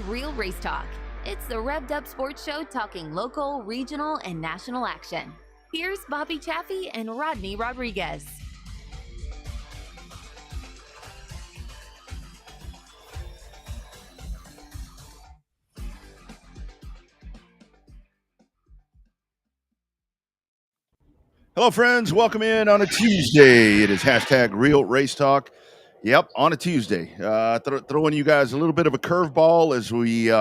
#Real Race Talk. It's the Revved Up Sports Show talking local, regional, and national action. Here's Bobby Chaffee and Rodney Rodriguez. Hello, friends. Welcome in on a Tuesday. It is #Real Race Talk. Yep, on a Tuesday. Throwing you guys a little bit of a curveball as we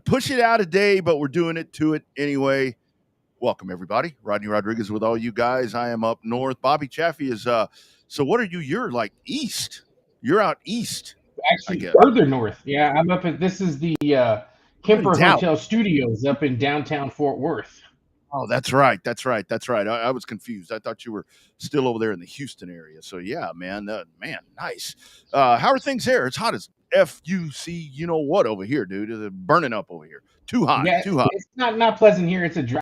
push it out a day, but we're doing it to it anyway. Welcome, everybody. Rodney Rodriguez with all you guys. I am up north. Bobby Chaffee is. So what are you? You're like east. You're out east. Actually, further north. Yeah, I'm up at. This is the Kemper Hotel Studios up in downtown Fort Worth. Oh, that's right. I was confused. I thought you were still over there in the Houston area. So yeah, man, nice. How are things there? It's hot as FUC. You know what over here, dude? It's burning up over here. Too hot. Yeah, too hot. It's not pleasant here. It's a dry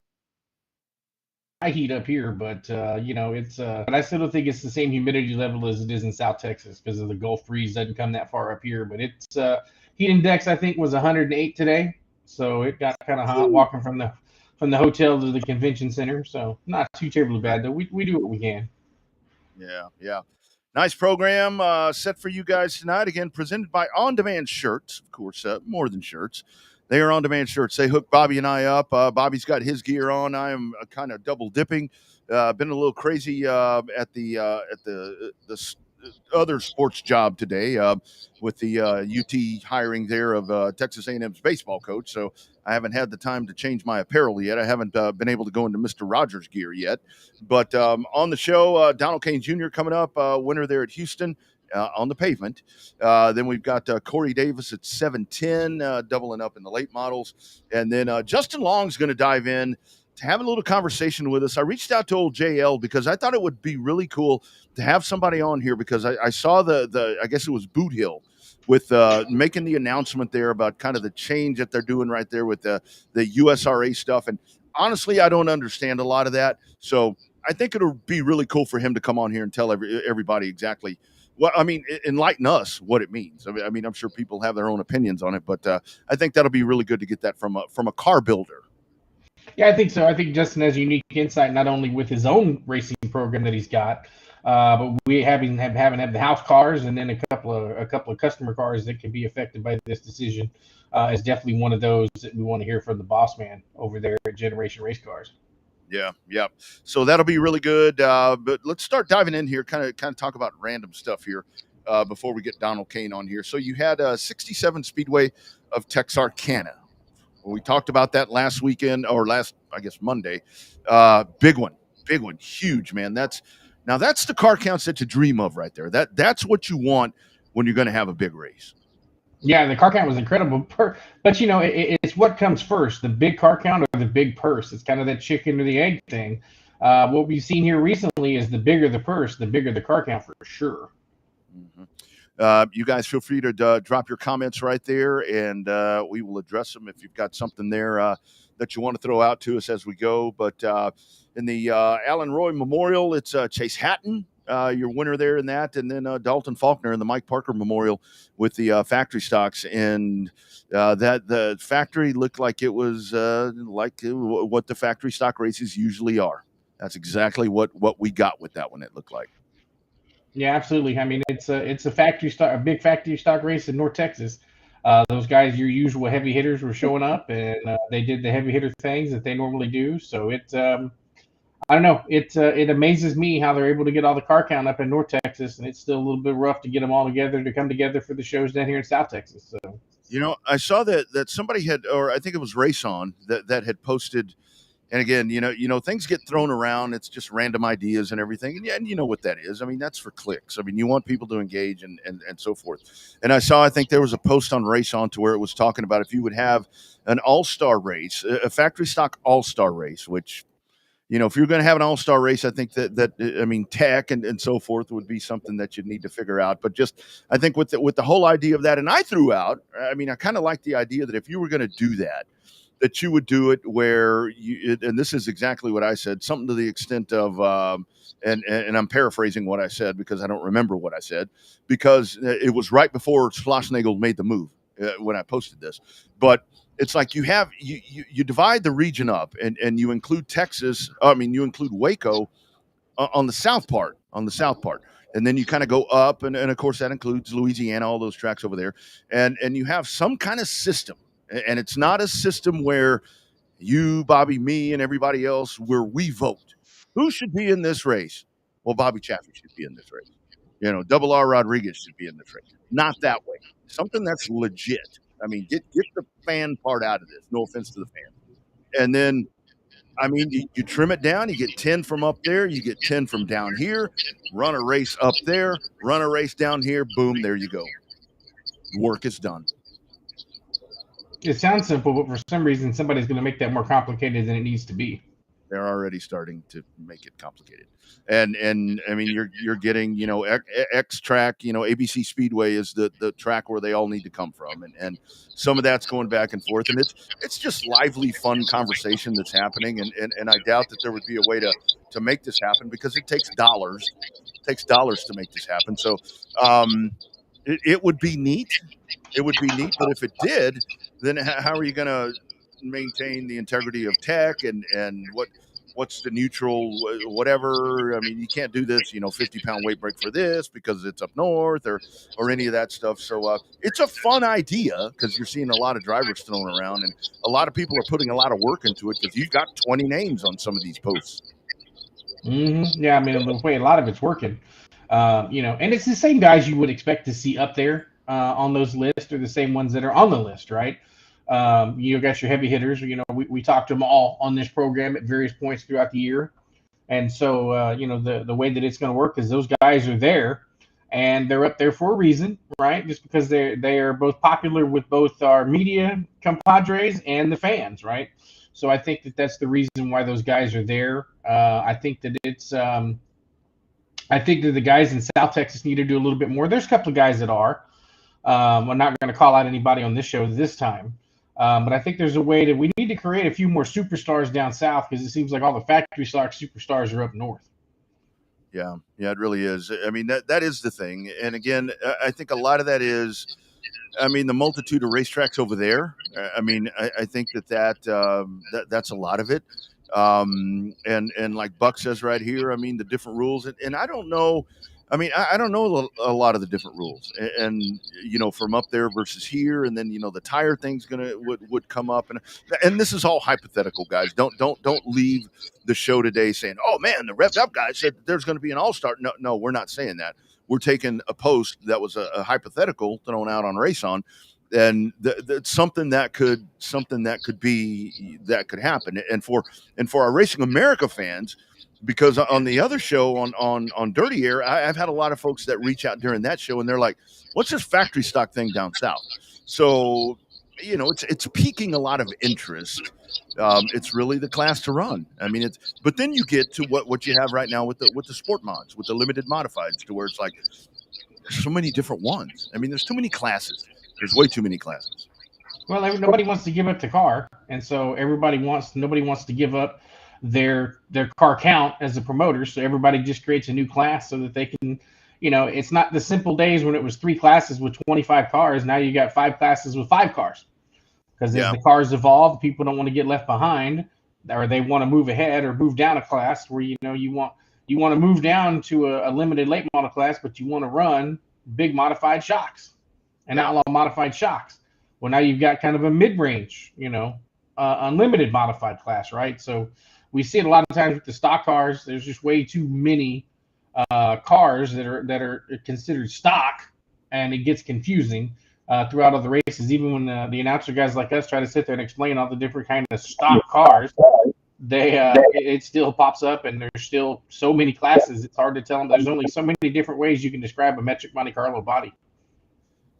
heat up here, but it's. But I still don't think it's the same humidity level as it is in South Texas because of the Gulf freeze doesn't come that far up here. But it's heat index I think was 108 today, so it got kind of hot walking from the hotel to the convention center. So not too terribly bad, though. We do what we can. Yeah. Nice program set for you guys tonight. Again, presented by On Demand Shirts. Of course, more than shirts. They are On Demand Shirts. They hook Bobby and I up. Bobby's got his gear on. I am kind of double dipping. Been a little crazy at the other sports job today with the UT hiring there of Texas A&M's baseball coach. So I haven't had the time to change my apparel yet. I haven't been able to go into Mr. Rogers gear yet. But on the show, Donald Kane Jr. coming up, winner there at Houston on the pavement. Then we've got Corey Davis at 7:10, doubling up in the late models. And then Justin Long's going to dive in to have a little conversation with us. I reached out to old JL because I thought it would be really cool to have somebody on here because I saw I guess it was Boot Hill with making the announcement there about kind of the change that they're doing right there with the USRA stuff. And honestly, I don't understand a lot of that. So I think it'll be really cool for him to come on here and tell everybody exactly what, I mean, enlighten us what it means. I mean, I'm sure people have their own opinions on it, but I think that'll be really good to get that from a car builder. Yeah, I think so. I think Justin has unique insight, not only with his own racing program that he's got, but we having the house cars and then a couple of customer cars that can be affected by this decision is definitely one of those that we want to hear from the boss man over there at Generation Race Cars. Yeah. So that'll be really good. But let's start diving in here, kind of talk about random stuff here before we get Donald Kane on here. So you had 67 Speedway of Texarkana. We talked about that last weekend or I guess Monday. Big one, huge, man. That's the car counts that you dream of right there. That's what you want when you're going to have a big race. Yeah, the car count was incredible. But it's what comes first, the big car count or the big purse. It's kind of that chicken or the egg thing. What we've seen here recently is the bigger the purse, the bigger the car count for sure. Mm-hmm. You guys feel free to drop your comments right there, and we will address them if you've got something there that you want to throw out to us as we go. But in the Alan Roy Memorial, it's Chase Hatton, your winner there in that, and then Dalton Faulkner in the Mike Parker Memorial with the factory stocks. And that the factory looked like it was like what the factory stock races usually are. That's exactly what we got with that one. It looked like. Yeah, absolutely. I mean, it's a big factory stock race in North Texas. Those guys, your usual heavy hitters, were showing up, and they did the heavy hitter things that they normally do. So it's, I don't know, it amazes me how they're able to get all the car count up in North Texas, and it's still a little bit rough to get them all together to come together for the shows down here in South Texas. So, I saw that somebody had, or I think it was Race On that had posted. And again, things get thrown around. It's just random ideas and everything. And you know what that is. I mean, that's for clicks. I mean, you want people to engage and so forth. And I think there was a post on Race On to where it was talking about if you would have an all-star race, a factory stock all-star race, which, if you're going to have an all-star race, I think that I mean, tech and so forth would be something that you'd need to figure out. But just, I think with the whole idea of that, and I threw out, I mean, I kind of like the idea that if you were going to do that you would do it where and this is exactly what I said, something to the extent of, and I'm paraphrasing what I said because I don't remember what I said, because it was right before Schlossnagle made the move. when I posted this, but it's like you divide the region up, and you include Texas. I mean, you include Waco on the south part, and then you kind of go up, and of course that includes Louisiana, all those tracks over there, and you have some kind of system, and it's not a system where you, Bobby, me, and everybody else, where we vote who should be in this race. Well, Bobby Chaffee should be in this race. Double R Rodriguez should be in this race. Not that way. Something that's legit. I mean, get the fan part out of this. No offense to the fan. And then, I mean, you trim it down. You get 10 from up there. You get 10 from down here. Run a race up there. Run a race down here. Boom, there you go. Work is done. It sounds simple, but for some reason, somebody's going to make that more complicated than it needs to be. They're already starting to make it complicated. And I mean, you're getting, X track, ABC Speedway is the track where they all need to come from. And some of that's going back and forth. And it's just lively, fun conversation that's happening. And I doubt that there would be a way to make this happen, because it takes dollars. It takes dollars to make this happen. So it would be neat. It would be neat. But if it did, then how are you going to maintain the integrity of tech and what's the neutral whatever? I mean, you can't do this 50-pound weight break for this because it's up north or any of that stuff. So it's a fun idea, because you're seeing a lot of drivers thrown around, and a lot of people are putting a lot of work into it, because you've got 20 names on some of these posts. Yeah, I mean, the way a lot of it's working, and it's the same guys you would expect to see up there on those lists, or the same ones that are on the list, right? You got your heavy hitters. We talked to them all on this program at various points throughout the year, and so the way that it's going to work is those guys are there, and they're up there for a reason, right? Just because they are both popular with both our media compadres and the fans, right? So I think that's the reason why those guys are there. I think that I think that the guys in South Texas need to do a little bit more. There's a couple of guys that are. I'm not going to call out anybody on this show this time. But I think there's a way that we need to create a few more superstars down south, because it seems like all the factory stock superstars are up north. Yeah, it really is. I mean, that is the thing. And again, I think a lot of that is, I mean, the multitude of racetracks over there. I mean, I think that's a lot of it. And like Buck says right here, I mean, the different rules. And I don't know. I mean, I don't know a lot of the different rules, and from up there versus here, and then the tire thing's would come up, and this is all hypothetical, guys. Don't leave the show today saying, "Oh man, the Revved Up guy said there's going to be an all-star." No, we're not saying that. We're taking a post that was a hypothetical thrown out on Race On, and something that could happen, and for our Racing America fans. Because on the other show on Dirty Air, I've had a lot of folks that reach out during that show, and they're like, "What's this factory stock thing down south?" So, it's piquing a lot of interest. It's really the class to run. I mean, but then you get to what you have right now with the sport mods, with the limited modifieds, to where it's like there's so many different ones. I mean, there's too many classes. There's way too many classes. Well, nobody wants to give up the car, and so nobody wants to give up their car count as a promoter, so everybody just creates a new class so that they can, it's not the simple days when it was 3 classes with 25 cars. Now you got 5 classes with 5 cars, because as the cars evolve, people don't want to get left behind, or they want to move ahead or move down a class where you want to move down to a limited late model class, but you want to run big modified shocks and outlaw modified shocks. Well, now you've got kind of a mid-range, unlimited modified class, right? So we see it a lot of times with the stock cars. There's just way too many cars that are considered stock, and it gets confusing throughout all the races. Even when the announcer guys like us try to sit there and explain all the different kind of stock cars, it still pops up, and there's still so many classes. It's hard to tell them. There's only so many different ways you can describe a metric Monte Carlo body.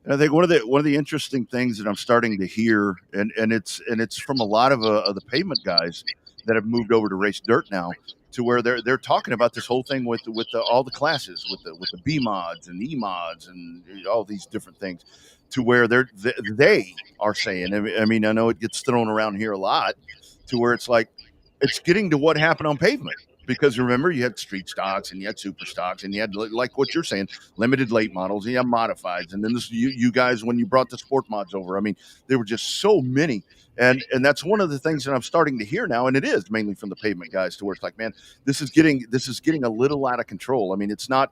I think one of the interesting things that I'm starting to hear, and it's from a lot of the pavement guys that have moved over to race dirt now, to where they're talking about this whole thing with all the classes, with the B mods and E mods and all these different things, to where they are saying, I mean, I know it gets thrown around here a lot, to where it's like it's getting to what happened on pavement. because remember, you had street stocks and you had super stocks and you had, like what you're saying, limited late models, and you had modifieds. And then you guys, when you brought the sport mods over, I mean, there were just so many. And that's one of the things that I'm starting to hear now, and it is mainly from the pavement guys, to where it's like, man, this is getting a little out of control. I mean, it's not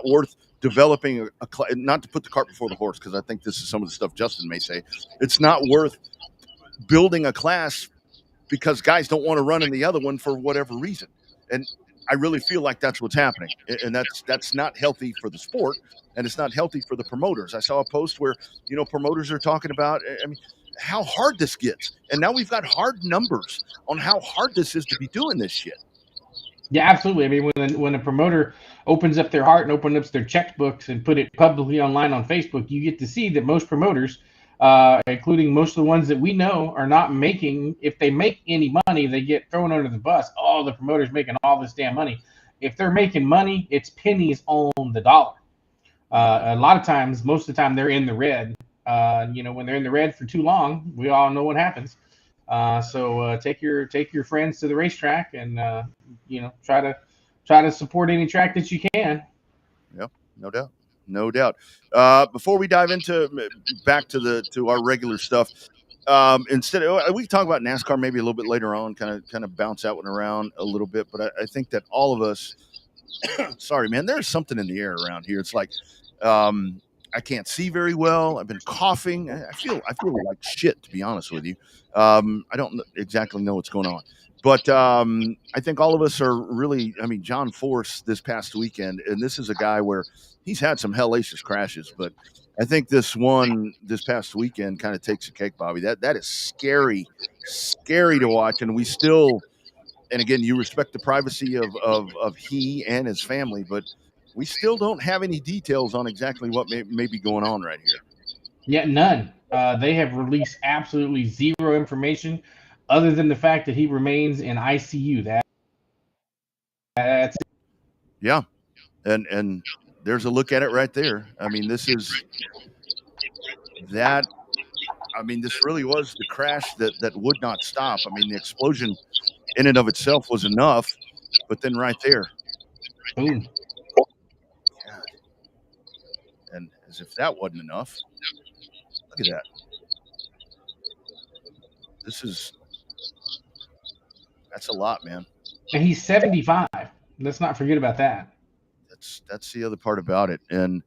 worth developing not to put the cart before the horse, because I think this is some of the stuff Justin may say. It's not worth building a class because guys don't want to run in the other one for whatever reason. And I really feel like that's what's happening. And that's not healthy for the sport, and it's not healthy for the promoters. I saw a post where, promoters are talking about, I mean, how hard this gets. And now we've got hard numbers on how hard this is to be doing this shit. Yeah, absolutely. I mean, when a promoter opens up their heart and opens up their checkbooks and put it publicly online on Facebook, you get to see that most promoters, including most of the ones that we know, are not making. If they make any money, they get thrown under the bus. Oh, the promoter's making all this damn money. If they're making money, it's pennies on the dollar. A lot of times, most of the time, they're in the red. When they're in the red for too long, we all know what happens. So take your friends to the racetrack and try to support any track that you can. Yep, no doubt. Before we dive back to our regular stuff, instead we can talk about NASCAR maybe a little bit later on, kind of bounce that one around a little bit. But I think that all of us, sorry, man, there's something in the air around here. It's like I can't see very well. I've been coughing. I feel like shit, to be honest with you. I don't exactly know what's going on, but I think all of us are really. I mean, John Force this past weekend, and this is a guy where he's had some hellacious crashes, but I think this past weekend kind of takes a cake, Bobby. That is scary to watch, and we still. And again, you respect the privacy of he and his family, but we still don't have any details on exactly what may be going on right here. Yeah, none. They have released absolutely zero information other than the fact that he remains in ICU. That's it. Yeah. And there's a look at it right there. I mean, this really was the crash that would not stop. I mean, the explosion in and of itself was enough, but then right there, Boom. And as if that wasn't enough, look at that. That's a lot, man. And he's 75. Let's not forget about that. That's the other part about it. And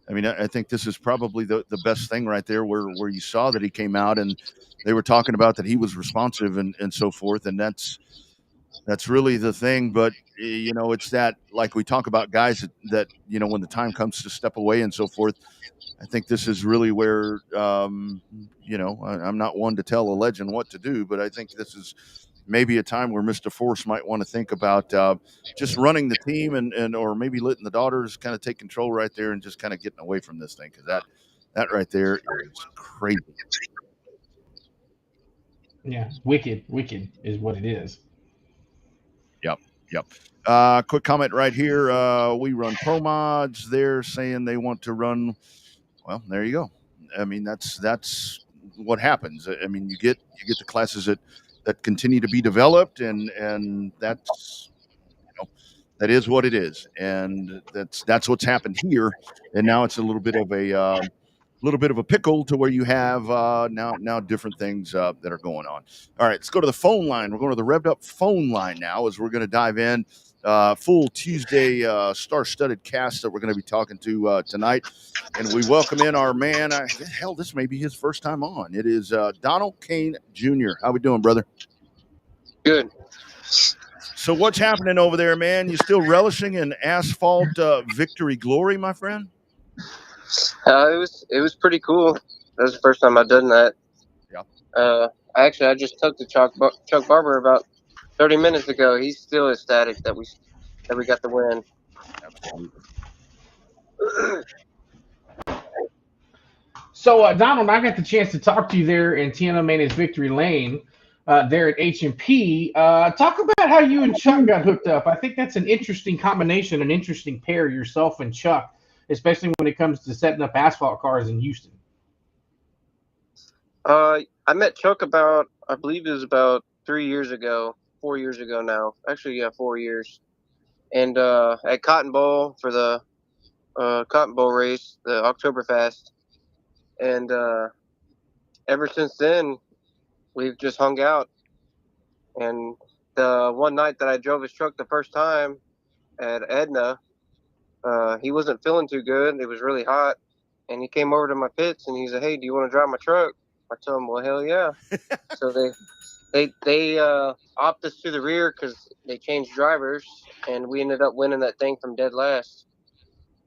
I mean, I think this is probably the best thing right there, where you saw that he came out and they were talking about that he was responsive and so forth. And that's really the thing. But, it's that, like we talk about guys that when the time comes to step away and so forth, I think this is really where, I'm not one to tell a legend what to do, but I think this is maybe a time where Mr. Force might want to think about just running the team and or maybe letting the daughters kind of take control right there and just kind of getting away from this thing, because that right there is crazy. Yeah, wicked is what it is. Yep. Quick comment right here. We run pro mods. They're saying they want to run. Well, there you go. I mean, that's what happens. I mean, you get the classes that continue to be developed, and that's that is what it is, and that's what's happened here. And now it's a little bit of a pickle to where you have now different things that are going on. All right, let's go to the phone line. We're going to the Revved Up phone line now, as we're going to dive in full Tuesday star-studded cast that we're going to be talking to tonight. And we welcome in our man. This may be his first time on. It is Donald Kane Jr. How we doing, brother? Good. So what's happening over there, man? You still relishing in asphalt victory glory, my friend? It was pretty cool. That was the first time I've done that. Yeah. I just talked to Chuck Barber about 30 minutes ago. He's still ecstatic that we got the win. Absolutely. So, Donald, I got the chance to talk to you there in Tiana Manis Victory Lane, there at H&P. Talk about how you and Chuck got hooked up. I think that's an interesting combination, an interesting pair, yourself and Chuck, especially when it comes to setting up asphalt cars in Houston. I met Chuck I believe it was about 3 years ago. 4 years ago now. Actually, yeah, 4 years. And at Cotton Bowl for the Cotton Bowl race, the Oktoberfest. And ever since then, we've just hung out. And the one night that I drove his truck the first time at Edna, he wasn't feeling too good. It was really hot. And he came over to my pits and he said, "Hey, do you want to drive my truck?" I told him, "Well, hell yeah." So they opted us to the rear because they changed drivers, and we ended up winning that thing from dead last.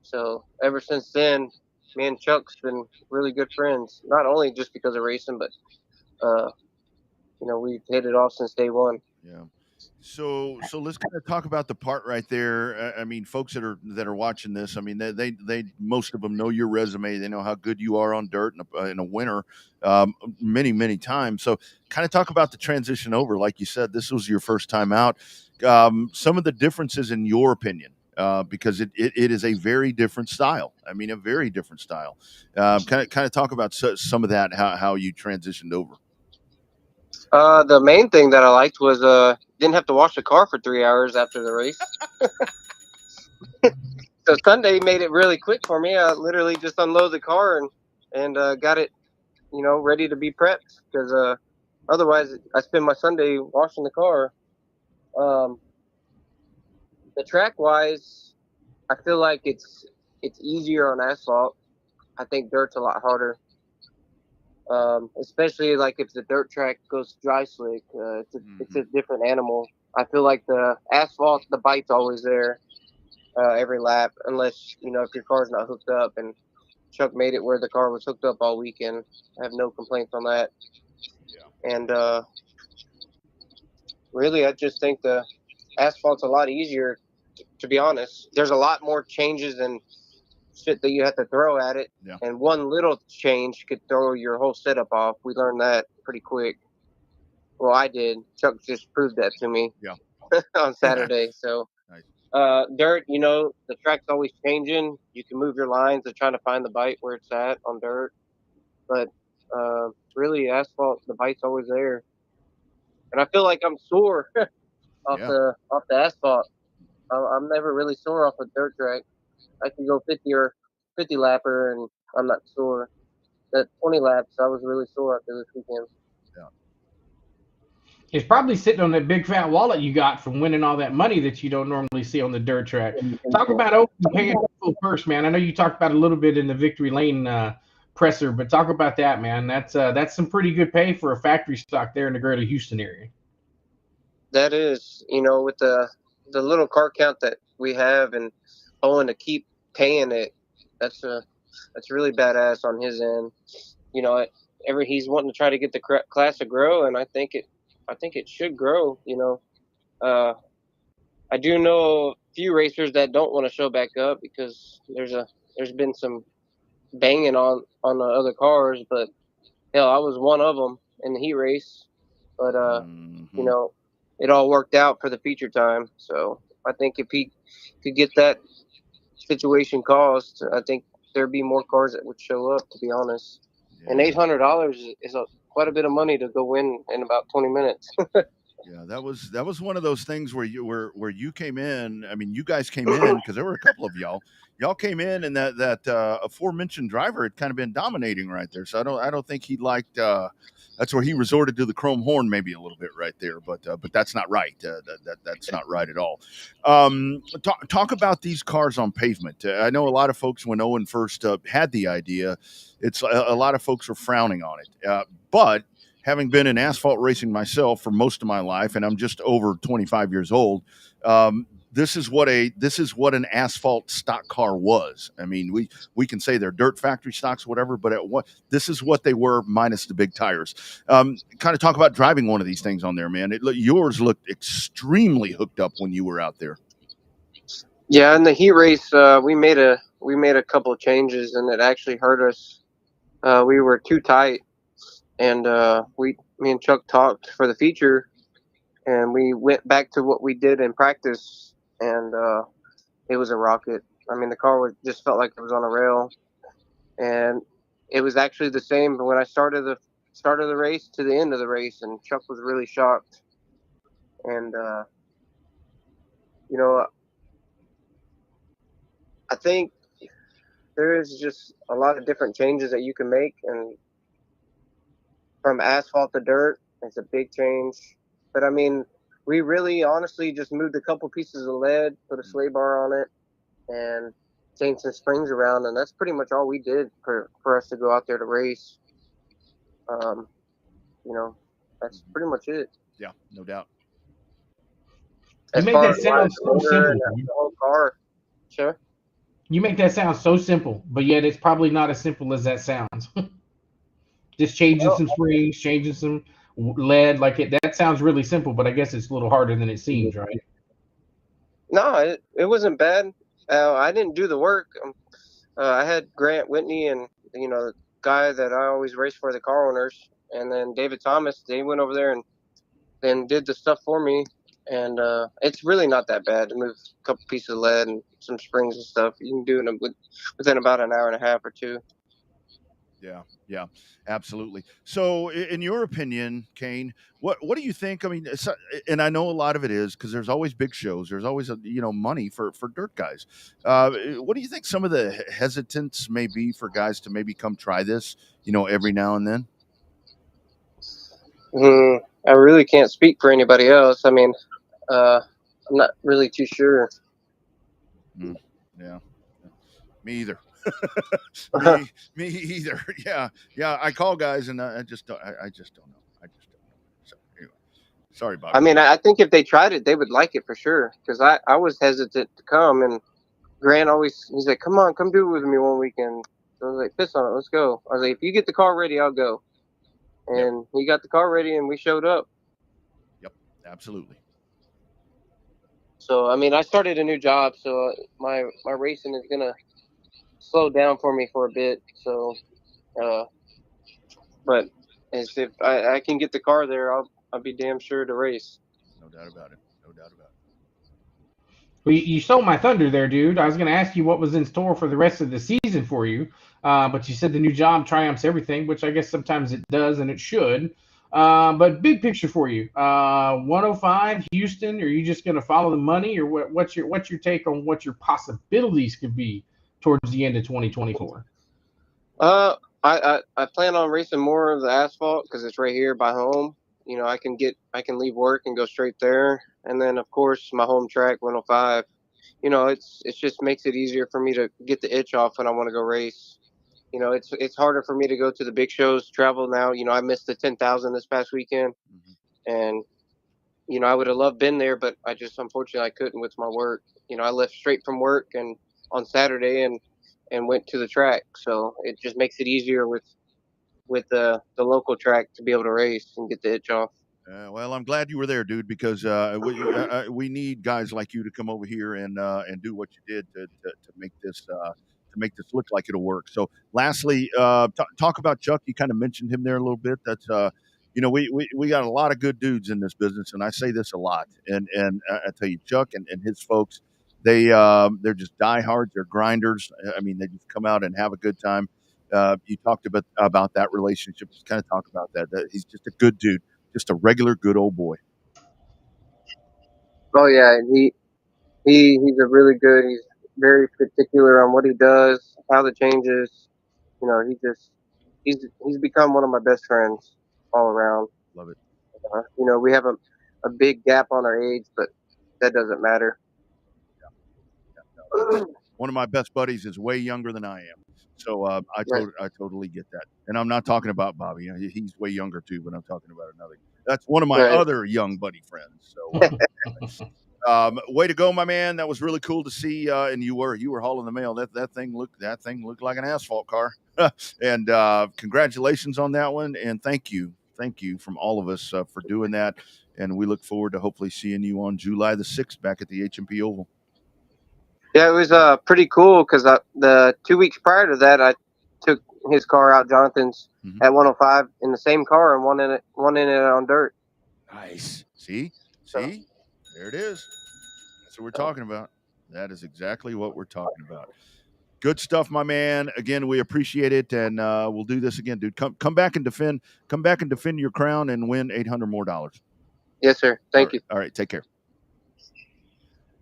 So ever since then, me and Chuck's been really good friends. Not only just because of racing, but we've hit it off since day one. Yeah. So let's kind of talk about the part right there. I mean, folks that are watching this, I mean, they most of them know your resume. They know how good you are on dirt in a winter, many times. So kind of talk about the transition over. Like you said, this was your first time out. Some of the differences in your opinion, because it is a very different style. I mean, a very different style. Kind of talk about some of that, how you transitioned over. The main thing that I liked was didn't have to wash the car for 3 hours after the race. So Sunday made it really quick for me. I literally just unloaded the car and got it, ready to be prepped because otherwise I spend my Sunday washing the car. Um, the track wise, I feel like it's easier on asphalt. I think dirt's a lot harder. Especially like if the dirt track goes dry slick, it's a different animal. I feel like the asphalt, the bite's always there every lap, unless if your car's not hooked up. And Chuck made it where the car was hooked up all weekend. I have no complaints on that. Yeah. And really, I just think the asphalt's a lot easier. To be honest, there's a lot more changes and shit that you have to throw at it. Yeah. And one little change could throw your whole setup off. We learned that pretty quick. Well, I did. Chuck just proved that to me. Yeah. On Saturday. So, nice. Dirt, the track's always changing. You can move your lines to trying to find the bite where it's at on dirt. But really, asphalt, the bite's always there. And I feel like I'm sore off the asphalt. I'm never really sore off a dirt track. I can go 50 lapper and I'm not sore. That 20 laps, I was really sore after this weekend. Yeah. It's probably sitting on that big fat wallet you got from winning all that money that you don't normally see on the dirt track. Talk about overpaying people first, man. I know you talked about it a little bit in the Victory Lane presser, but talk about that, man. That's some pretty good pay for a factory stock there in the greater Houston area. That is, with the little car count that we have and Owen to keep paying it, that's really badass on his end. He's wanting to try to get the class to grow, and I think it should grow. I do know a few racers that don't want to show back up because there's been some banging on the other cars, but hell, I was one of them in the heat race, but it all worked out for the feature time. So I think if he could get that situation caused, I think there'd be more cars that would show up, to be honest. Yeah. And $800 is quite a bit of money to go win in about 20 minutes. Yeah, that was one of those things where you came in. I mean, you guys came in because there were a couple of y'all. Y'all came in, and that aforementioned driver had kind of been dominating right there. So I don't think he liked. That's where he resorted to the chrome horn maybe a little bit right there. But that's not right. That's not right at all. Talk about these cars on pavement. I know a lot of folks when Owen first had the idea, it's a lot of folks were frowning on it. But having been in asphalt racing myself for most of my life, and I'm just over 25 years old, this is what an asphalt stock car was. I mean, we can say they're dirt factory stocks, whatever, but this is what they were minus the big tires. Kind of talk about driving one of these things on there, man. Yours looked extremely hooked up when you were out there. Yeah, in the heat race, we made a couple of changes, and it actually hurt us. We were too tight. And me and Chuck talked for the feature, and we went back to what we did in practice, and it was a rocket. I mean, the car just felt like it was on a rail, and it was actually the same when I started the race to the end of the race, and Chuck was really shocked. And you know, I think there is just a lot of different changes that you can make, and from asphalt to dirt, it's a big change. But I mean, we really honestly just moved a couple pieces of lead, put a sway bar on it, and changed some springs around, and that's pretty much all we did for us to go out there to race. Um, you know, that's pretty much it. Yeah, no doubt. You As make far that as sound the so motor simple. and the whole car, sure. You make that sound so simple, but yet it's probably not as simple as that sounds. Just changing Well, some springs, changing some lead, like that sounds really simple, but I guess it's a little harder than it seems, right? no, it wasn't bad. I didn't do the work. I had Grant Whitney and the guy that I always race for, the car owners, and then David Thomas. They went over there and then did the stuff for me, and it's really not that bad to move a couple pieces of lead and some springs and stuff. You can do it within about an hour and a half or two. Yeah, absolutely. So, in your opinion, Kane, what do you think? I mean, and I know a lot of it is because there's always big shows. There's always money for dirt guys. What do you think some of the hesitance may be for guys to maybe come try this? Every now and then. I really can't speak for anybody else. I mean, I'm not really too sure. Yeah, me either. me either. Yeah. I call guys and I just don't know. So anyway, sorry, Bobby. I mean, I think if they tried it, they would like it for sure. Because I was hesitant to come, and Grant he's like, "Come on, come do it with me one weekend." So I was like, "Piss on it, let's go." I was like, "If you get the car ready, I'll go." And he got the car ready, and we showed up. Yep, absolutely. So I mean, I started a new job, so my racing is gonna slow down for me for a bit. So, but as if I can get the car there, I'll be damn sure to race. No doubt about it. Well, you stole my thunder there, dude. I was going to ask you what was in store for the rest of the season for you, but you said the new job triumphs everything, which I guess sometimes it does and it should. But big picture for you, 105 Houston. Are you just going to follow the money, or what's your take on what your possibilities could be towards the end of 2024? I plan on racing more of the asphalt because it's right here by home. I can leave work and go straight there, and then of course my home track 105. It's just makes it easier for me to get the itch off when I want to go race. It's harder for me to go to the big shows, travel now. I missed the 10,000 this past weekend, and I would have loved been there, but I just unfortunately I couldn't with my work. I left straight from work and on Saturday and went to the track, so it just makes it easier with the local track to be able to race and get the itch off. Well, I'm glad you were there, dude, because we need guys like you to come over here and do what you did to make this look like it'll work. So, lastly, talk about Chuck. You kind of mentioned him there a little bit. That's we got a lot of good dudes in this business, and I say this a lot. And I tell you, Chuck and his folks, they're just diehards. They're grinders. I mean, they just come out and have a good time. You talked about that relationship. Just kind of talk about that. He's just a good dude. Just a regular good old boy. Oh yeah, he's a really good. He's very particular on what he does, how the changes. He's become one of my best friends all around. Love it. We have a big gap on our age, but that doesn't matter. One of my best buddies is way younger than I am. So I totally get that. And I'm not talking about Bobby. He's way younger too, but I'm talking about another. That's one of my other young buddy friends. So way to go, my man. That was really cool to see. And you were hauling the mail. That thing looked like an asphalt car. And congratulations on that one. And thank you from all of us for doing that. And we look forward to hopefully seeing you on July the 6th back at the HMP Oval. Yeah, it was pretty cool because the 2 weeks prior to that, I took his car out, Jonathan's, at 105 in the same car and one in it on dirt. Nice. See, there it is. That's what we're talking about. That is exactly what we're talking about. Good stuff, my man. Again, we appreciate it, and we'll do this again, dude. Come back and defend your crown and win $800 more. Yes, sir. Thank you. All right, take care.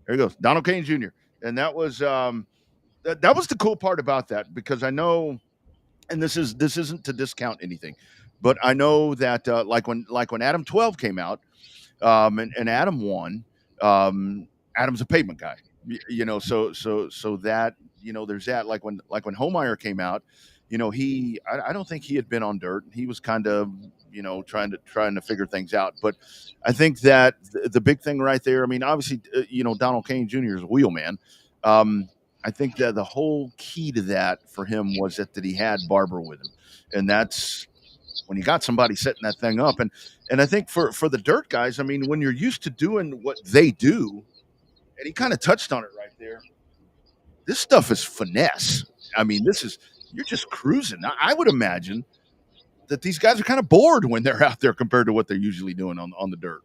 There he goes, Donald Kane Jr. And that was that was the cool part about that, because I know, and this isn't to discount anything, but I know that like when Adam 12 came out, and Adam won. Adam's a pavement guy, so that, there's that. Like when Homeyer came out, I don't think he had been on dirt. He was kind of, trying to figure things out. But I think that the big thing right there, I mean, obviously, Donald Kane Jr. is a wheelman. I think that the whole key to that for him was that he had Barber with him, and that's when you got somebody setting that thing up. And I think for the dirt guys, I mean, when you're used to doing what they do, and he kind of touched on it right there, this stuff is finesse. I mean, you're just cruising. I would imagine that these guys are kind of bored when they're out there compared to what they're usually doing on the dirt.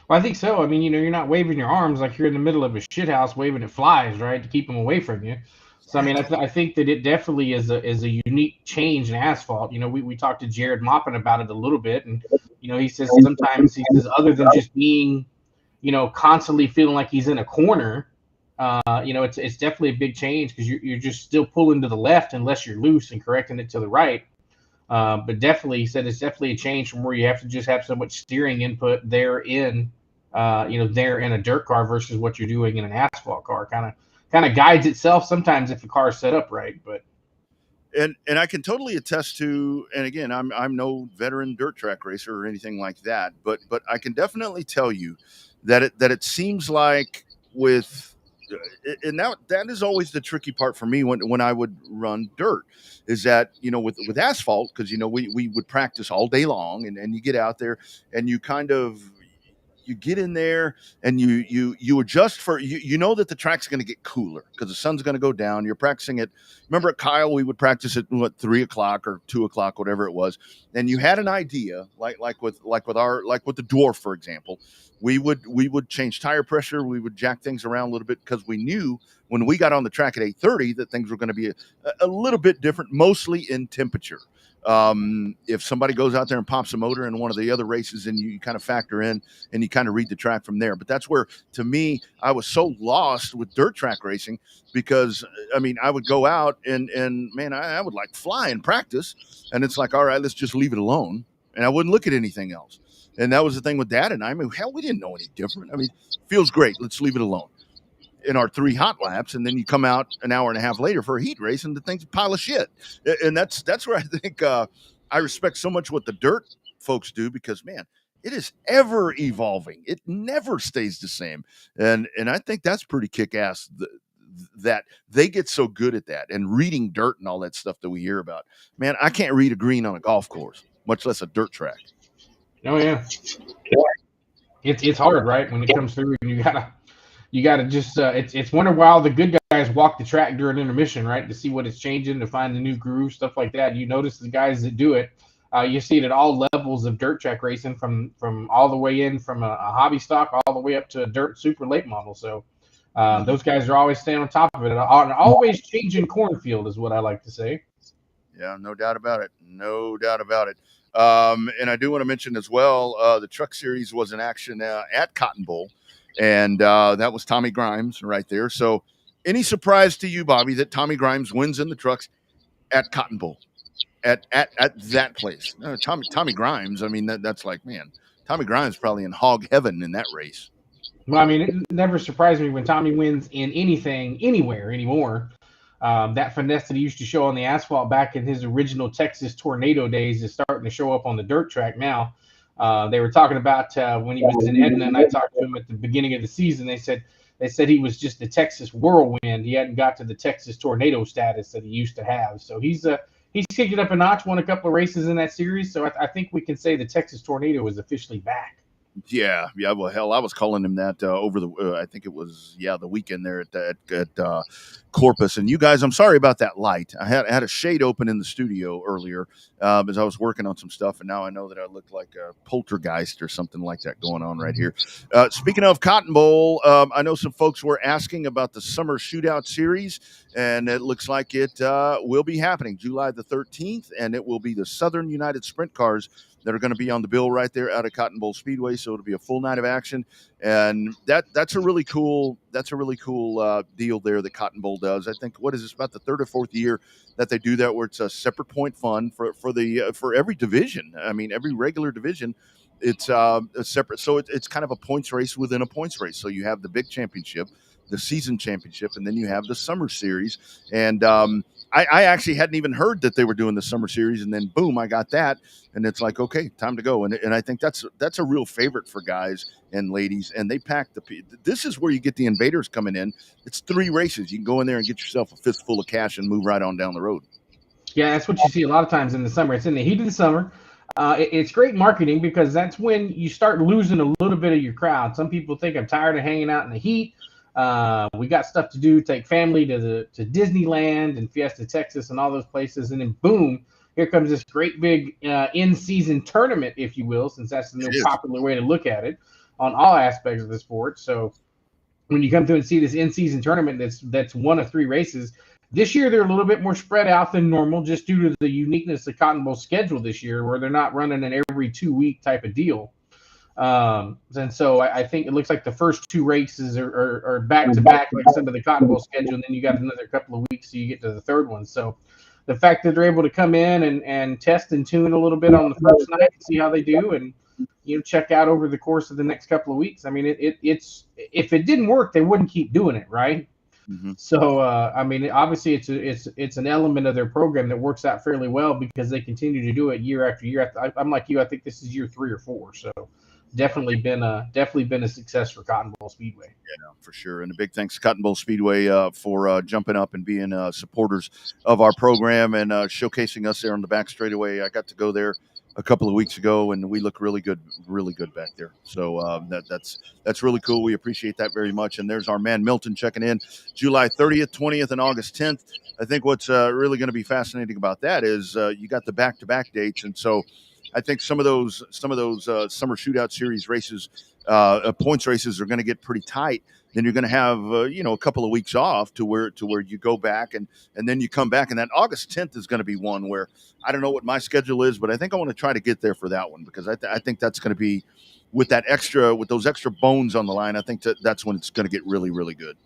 Well, I think so. I mean, you're not waving your arms like you're in the middle of a shit house waving at flies, right, to keep them away from you. So, I mean, I think that it definitely is a unique change in asphalt. We talked to Jared Moppin about it a little bit, and he says sometimes other than just being, constantly feeling like he's in a corner, it's definitely a big change, because you're just still pulling to the left unless you're loose and correcting it to the right. But definitely, he said it's definitely a change from where you have to just have so much steering input there in a dirt car versus what you're doing in an asphalt car. Kind of guides itself sometimes if the car is set up right. But and I can totally attest to, and again, I'm no veteran dirt track racer or anything like that, but I can definitely tell you that it seems like with, and that is always the tricky part for me when I would run dirt, is that, with asphalt, because, we would practice all day long, and you get out there and you kind of, you get in there and you adjust for, that the track's going to get cooler because the sun's going to go down. You're practicing it. Remember at Kyle, we would practice at 3 o'clock or 2 o'clock, whatever it was. And you had an idea, like with the Dwarf, for example, we would change tire pressure. We would jack things around a little bit because we knew when we got on the track at 8:30 that things were going to be a little bit different, mostly in temperature. If somebody goes out there and pops a motor in one of the other races, and you kind of factor in and you kind of read the track from there. But that's where, to me, I was so lost with dirt track racing, because I mean, I would go out and man, I would like fly in practice, and it's like, all right, let's just leave it alone. And I wouldn't look at anything else. And that was the thing with Dad and I. I mean, hell, we didn't know any different. I mean, feels great. Let's leave it alone in our 3 hot laps, and then you come out an hour and a half later for a heat race, and the thing's a pile of shit. And that's where I think I respect so much what the dirt folks do, because man, it is ever evolving. It never stays the same, and I think that's pretty kick ass that they get so good at that, and reading dirt and all that stuff that we hear about. Man, I can't read a green on a golf course, much less a dirt track. Oh yeah, it's hard, right, when it comes through, and you gotta just it's wonder why all the good guys walk the track during intermission, right, to see what is changing, to find the new groove, stuff like that. You notice the guys that do it, you see it at all levels of dirt track racing, from all the way in from a hobby stock all the way up to a dirt super late model. So those guys are always staying on top of it, and always changing cornfield is what I like to say. Yeah, no doubt about it. No doubt about it. And I do want to mention as well, the Truck Series was in action at Cotton Bowl, and that was Tommy Grimes right there. So any surprise to you, Bobby, that Tommy Grimes wins in the trucks at Cotton Bowl, at that place? Tommy Grimes, I mean, that's like, man, Tommy Grimes probably in hog heaven in that race. Well, I mean, it never surprised me when Tommy wins in anything, anywhere anymore. That finesse that he used to show on the asphalt back in his original Texas Tornado days is starting to show up on the dirt track now. They were talking about when he was in Edna, and I talked to him at the beginning of the season. They said he was just the Texas Whirlwind. He hadn't got to the Texas Tornado status that he used to have. So he's kicked it up a notch, won a couple of races in that series. So I think we can say the Texas Tornado is officially back. Yeah. Well, hell, I was calling him that over the I think it was the weekend there at Corpus. And you guys, I'm sorry about that light. I had a shade open in the studio earlier as I was working on some stuff, and now I know that I look like a poltergeist or something like that going on right here. Speaking of Cotton Bowl, I know some folks were asking about the Summer Shootout Series, and it looks like it will be happening July the 13th, and it will be the Southern United Sprint Cars that are going to be on the bill right there out of Cotton Bowl Speedway. So it'll be a full night of action, and that's a really cool deal there that Cotton Bowl does. I think what is this, about the third or fourth year that they do that, where it's a separate point fund for every division. I mean, every regular division, it's a separate. So it's kind of a points race within a points race. So you have the big championship, the season championship, and then you have the summer series. And I actually hadn't even heard that they were doing the summer series, and then boom, I got that, and it's like, okay, time to go. And I think that's a real favorite for guys and ladies, and they pack this is where you get the invaders coming in. It's 3 races. You can go in there and get yourself a fistful of cash and move right on down the road. Yeah, that's what you see a lot of times in the summer. It's in the heat of the summer. It's great marketing because that's when you start losing a little bit of your crowd. Some people think I'm tired of hanging out in the heat. We got stuff to do, take family to Disneyland and Fiesta, Texas, and all those places. And then boom, here comes this great big in-season tournament, if you will, since that's the most popular way to look at it on all aspects of the sport. So when you come through and see this in-season tournament, that's one of 3 races. This year, they're a little bit more spread out than normal just due to the uniqueness of Cotton Bowl schedule this year, where they're not running an every 2-week type of deal. And so I think it looks like the first 2 races are back to back, like some of the Cotton Bowl schedule, and then you got another couple of weeks so you get to the third one. So the fact that they're able to come in and test and tune a little bit on the first night and see how they do, and check out over the course of the next couple of weeks. I mean, it's if it didn't work, they wouldn't keep doing it, right? Mm-hmm. So I mean, obviously it's an element of their program that works out fairly well because they continue to do it year after year. I'm like you. I think this is year 3 or 4. So definitely been a success for Cotton Bowl Speedway. Yeah, for sure. And a big thanks to Cotton Bowl Speedway for jumping up and being supporters of our program and showcasing us there on the back straightaway. I got to go there a couple of weeks ago, and we look really good back there. So that's really cool. We appreciate that very much. And there's our man Milton checking in, July 30th, 20th, and August 10th. I think what's really going to be fascinating about that is you got the back-to-back dates, and so I think some of those summer shootout series races, points races, are going to get pretty tight. Then you're going to have a couple of weeks off to where you go back and then you come back. And that August 10th is going to be one where I don't know what my schedule is, but I think I want to try to get there for that one because I think that's going to be with those extra bones on the line. I think that's when it's going to get really, really good.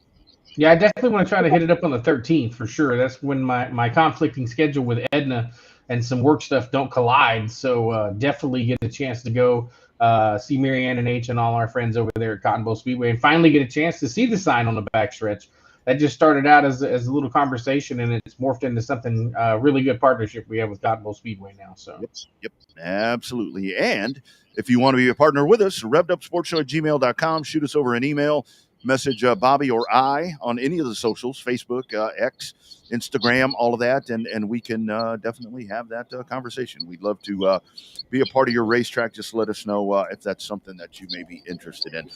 Yeah, I definitely want to try to hit it up on the 13th for sure. That's when my conflicting schedule with Edna and some work stuff don't collide. So definitely get a chance to go see Marianne and H and all our friends over there at Cotton Bowl Speedway and finally get a chance to see the sign on the backstretch. That just started out as a little conversation, and it's morphed into something really good partnership we have with Cotton Bowl Speedway now. So Yep, absolutely. And if you want to be a partner with us, revvedupsportshow@gmail.com. Shoot us over an email. Message Bobby or I on any of the socials, Facebook, X, Instagram, all of that, and we can definitely have that conversation. We'd love to be a part of your racetrack. Just let us know if that's something that you may be interested in.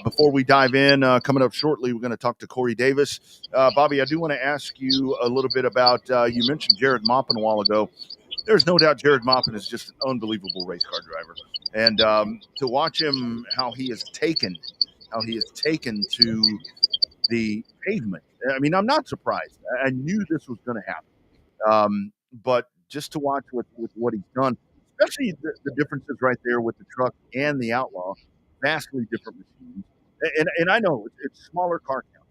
Before we dive in, coming up shortly, we're going to talk to Corey Davis. Bobby, I do want to ask you a little bit about, you mentioned Jared Maupin a while ago. There's no doubt Jared Maupin is just an unbelievable race car driver. And to watch him, how he is taken to the pavement. I mean, I'm not surprised. I knew this was going to happen. But just to watch with what he's done, especially the differences right there with the truck and the Outlaw, vastly different machines. And I know it's smaller car count.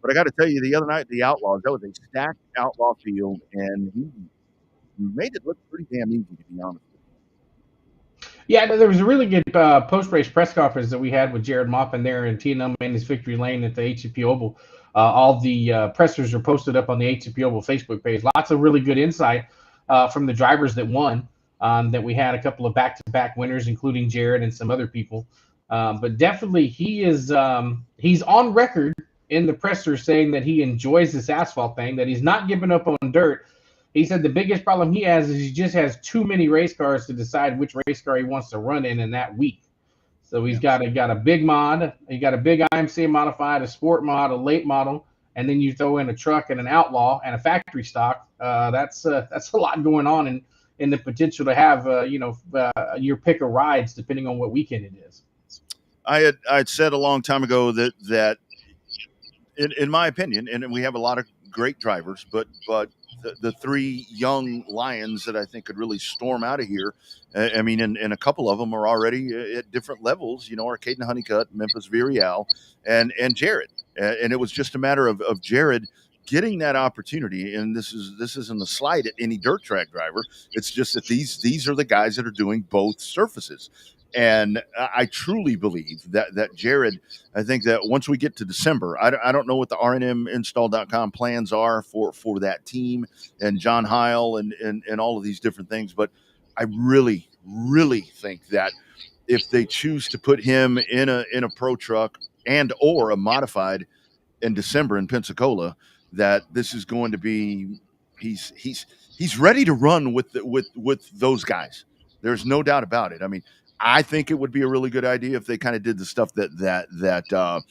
But I got to tell you, the other night, the Outlaws, that was a stacked Outlaw field, and he made it look pretty damn easy, to be honest. Yeah, there was a really good post-race press conference that we had with Jared Maupin there in T&M Mandy's Victory Lane at the HCP Oval. All the pressers are posted up on the HCP Oval Facebook page. Lots of really good insight from the drivers that won. That we had a couple of back-to-back winners, including Jared and some other people. But definitely, he's on record in the presser saying that he enjoys this asphalt thing, that he's not giving up on dirt. He said the biggest problem he has is he just has too many race cars to decide which race car he wants to run in that week. So he's got a big mod, he got a big IMCA modified, a sport mod, a late model, and then you throw in a truck and an outlaw and a factory stock. That's a lot going on in the potential to have your pick of rides depending on what weekend it is. I'd said a long time ago that in my opinion, and we have a lot of great drivers, but the three young lions that I think could really storm out of here. I mean, and a couple of them are already at different levels. Arcaden Honeycutt, Memphis Virial, and Jared. And it was just a matter of Jared getting that opportunity. And this isn't a slight at any dirt track driver. It's just that these are the guys that are doing both surfaces. And I truly believe that Jared, I think that once we get to December, I don't know what the rnminstall.com plans are for that team and John Heil and all of these different things. But I really, really think that if they choose to put him in a pro truck and or a modified in December in Pensacola, that this is going to be he's ready to run with those guys. There's no doubt about it. I mean, I think it would be a really good idea if they kind of did the stuff that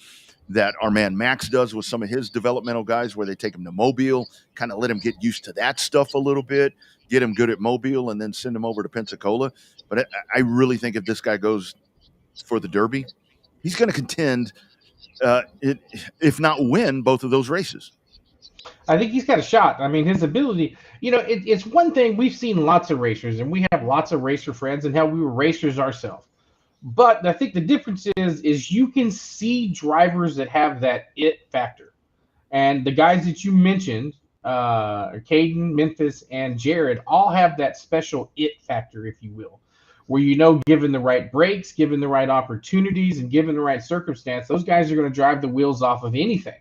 our man Max does with some of his developmental guys, where they take him to Mobile, kind of let him get used to that stuff a little bit, get him good at Mobile, and then send him over to Pensacola. But I really think if this guy goes for the Derby, he's going to contend, if not win, both of those races. I think he's got a shot. I mean, his ability, it's one thing. We've seen lots of racers, and we have lots of racer friends, and hell, we were racers ourselves. But I think the difference is you can see drivers that have that it factor. And the guys that you mentioned, Caden, Memphis, and Jared, all have that special it factor, if you will, where given the right brakes, given the right opportunities, and given the right circumstance, those guys are going to drive the wheels off of anything.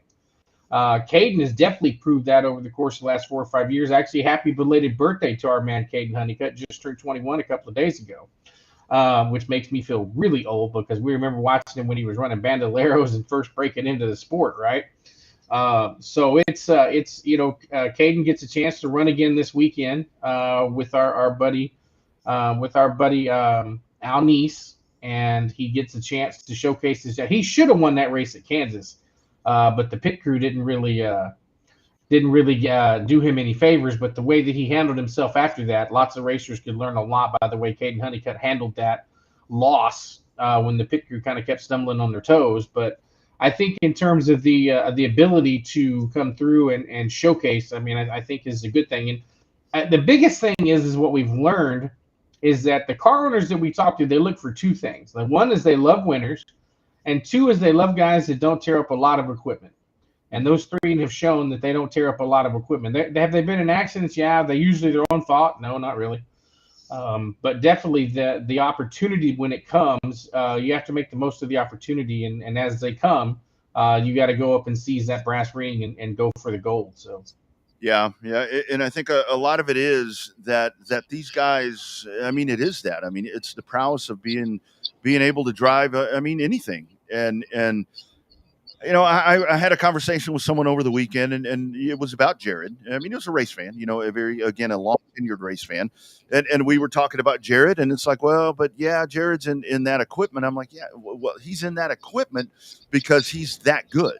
Caden has definitely proved that over the course of the last 4 or 5 years. Actually, happy belated birthday to our man Caden Honeycutt. Just turned 21 a couple of days ago, which makes me feel really old because we remember watching him when he was running Bandoleros and first breaking into the sport, right? So it's Caden gets a chance to run again this weekend with our buddy Al Neese, and he gets a chance to showcase his. He should have won that race at Kansas. But the pit crew didn't really do him any favors. But the way that he handled himself after that, lots of racers could learn a lot by the way Caden Honeycutt handled that loss when the pit crew kind of kept stumbling on their toes. But I think in terms of the ability to come through and showcase, I mean, I think is a good thing. And the biggest thing is what we've learned is that the car owners that we talk to, they look for two things. Like, one is they love winners. And two is they love guys that don't tear up a lot of equipment. And those three have shown that they don't tear up a lot of equipment. Have they been in accidents? Yeah. They usually their own fault? No, not really. But definitely the opportunity when it comes, you have to make the most of the opportunity. And as they come, you got to go up and seize that brass ring and go for the gold. So. Yeah. And I think a lot of it is that these guys, I mean, it is that. I mean, it's the prowess of being able to drive, anything. And I had a conversation with someone over the weekend, and it was about Jared. I mean, he was a race fan, a long tenured race fan. And we were talking about Jared, and it's like, well, but yeah, Jared's in that equipment. I'm like, yeah, well, he's in that equipment because he's that good.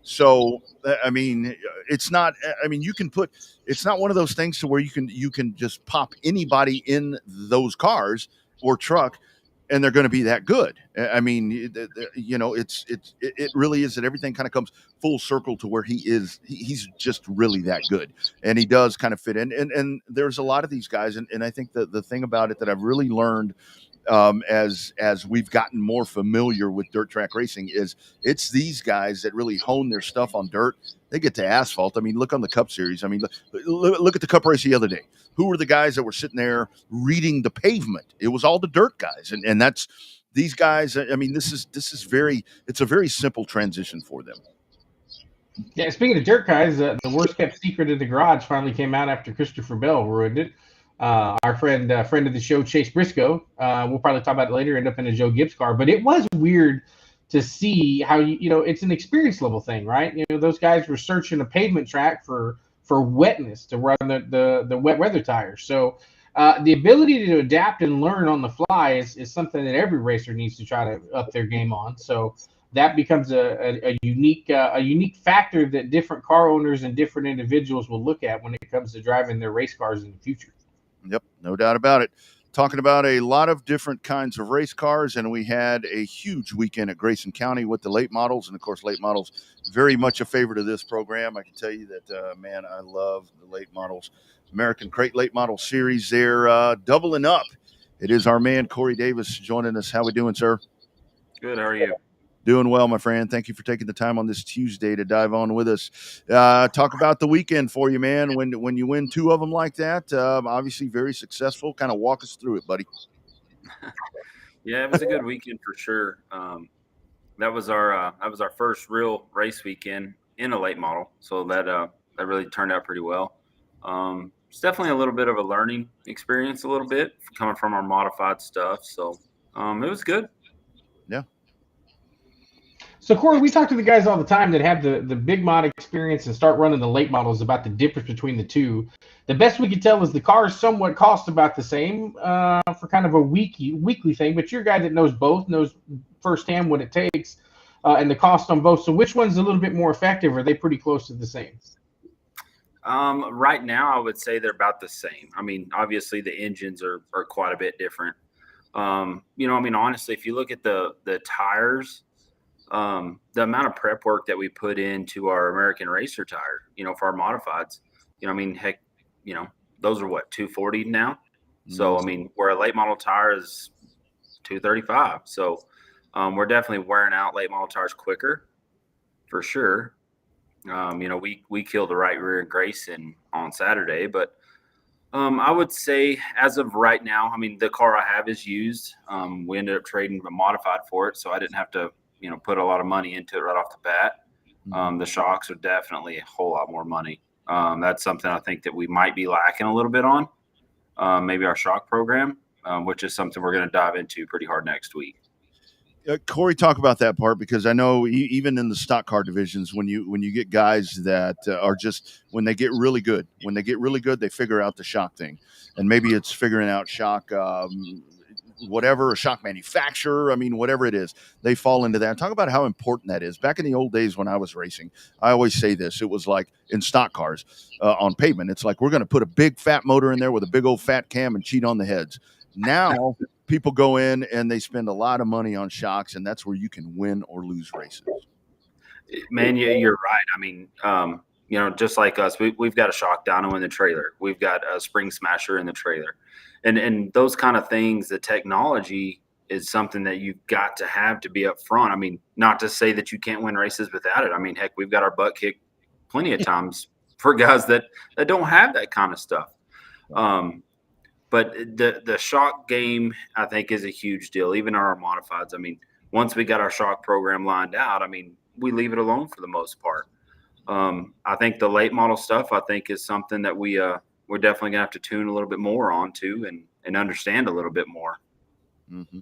So, I mean, it's not one of those things to where you can just pop anybody in those cars or truck and they're going to be that good. I mean, it really is that everything kind of comes full circle to where he's just really that good, and he does kind of fit in. And there's a lot of these guys, and I think that the thing about it that I've really learned as we've gotten more familiar with dirt track racing is it's these guys that really hone their stuff on dirt. They get to asphalt. I mean, look on the Cup Series. I mean, look at the Cup race the other day. Who were the guys that were sitting there reading the pavement? It was all the dirt guys, and that's these guys. I mean, it's a very simple transition for them. Yeah, speaking of dirt guys, the worst kept secret in the garage finally came out after Christopher Bell ruined it. Our friend of the show, Chase Briscoe, we'll probably talk about it later, end up in a Joe Gibbs car. But it was weird to see how, it's an experience level thing, right? Those guys were searching a pavement track for wetness to run the wet weather tires. So the ability to adapt and learn on the fly is something that every racer needs to try to up their game on. So that becomes a unique factor that different car owners and different individuals will look at when it comes to driving their race cars in the future. Yep, no doubt about it. Talking about a lot of different kinds of race cars, and we had a huge weekend at Grayson County with the late models, and of course, late models very much a favorite of this program. I can tell you that, man, I love the late models. American Crate Late Model Series. They're doubling up. It is our man Corey Davis joining us. How we doing, sir? Good. How are you? Doing well, my friend. Thank you for taking the time on this Tuesday to dive on with us. Talk about the weekend for you, man. When you win two of them like that, obviously very successful. Kind of walk us through it, buddy. Yeah, it was a good weekend for sure. That was our first real race weekend in a late model, so that really turned out pretty well. It's definitely a little bit of a learning experience, a little bit coming from our modified stuff. So it was good. Yeah. So, Corey, we talk to the guys all the time that have the big mod experience and start running the late models about the difference between the two. The best we can tell is the cars somewhat cost about the same for kind of a weekly thing, but you're a guy that knows both, knows firsthand what it takes and the cost on both. So which one's a little bit more effective? Are they pretty close to the same? Right now, I would say they're about the same. I mean, obviously the engines are quite a bit different. Honestly, if you look at the tires, the amount of prep work that we put into our American Racer tire, for our modifieds, those are what, 240 now. So, where a late model tire is 235. So, we're definitely wearing out late model tires quicker for sure. We killed the right rear in Grayson on Saturday, but I would say as of right now, the car I have is used. We ended up trading a modified for it, so I didn't have to, put a lot of money into it right off the bat. The shocks are definitely a whole lot more money. That's something I think that we might be lacking a little bit on, maybe our shock program, which is something we're going to dive into pretty hard next week. Corey, talk about that part, because I know even in the stock car divisions, when you get guys that are just, when they get really good, they figure out the shock thing, and maybe it's figuring out shock, whatever, a shock manufacturer. Whatever it is, they fall into that. Talk about how important that is. Back in the old days when I was racing, I always say this. It was like in stock cars on pavement. It's like, we're going to put a big fat motor in there with a big old fat cam and cheat on the heads. Now people go in and they spend a lot of money on shocks, and that's where you can win or lose races. Man, you're right. Just like us, we've got a shock dyno in the trailer. We've got a spring smasher in the trailer. And those kind of things, the technology is something that you've got to have to be up front. Not to say that you can't win races without it. Heck, we've got our butt kicked plenty of times for guys that don't have that kind of stuff. But the shock game, I think, is a huge deal. Even our modifieds. Once we got our shock program lined out, we leave it alone for the most part. I think the late model stuff, is something that we're definitely gonna have to tune a little bit more onto and understand a little bit more. Mm-hmm.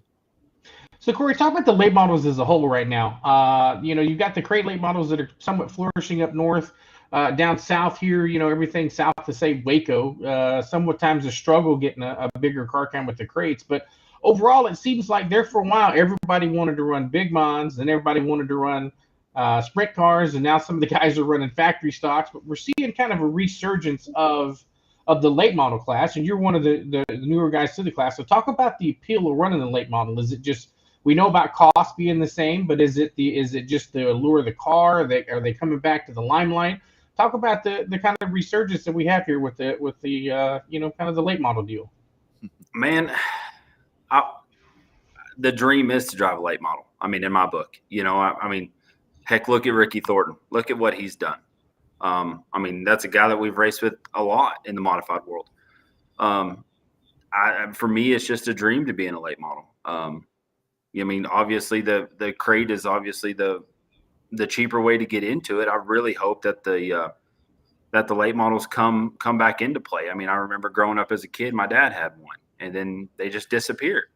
So, Corey, talk about the late models as a whole right now. You've got the crate late models that are somewhat flourishing up north. Down south here, everything south to, say, Waco, sometimes a struggle getting a bigger car count with the crates. But overall, it seems like there for a while, everybody wanted to run big mods and everybody wanted to run sprint cars. And now some of the guys are running factory stocks. But we're seeing kind of a resurgence of the late model class. And you're one of the newer guys to the class. So talk about the appeal of running the late model. Is it just, we know about cost being the same, but is it just the allure of the car? Are they coming back to the limelight? Talk about the kind of resurgence that we have here with the kind of the late model deal. Man, the dream is to drive a late model. In my book, heck, look at Ricky Thornton. Look at what he's done. That's a guy that we've raced with a lot in the modified world. For me, it's just a dream to be in a late model. Obviously the crate is obviously the cheaper way to get into it. I really hope that the late models come back into play. I remember growing up as a kid, my dad had one, and then they just disappeared.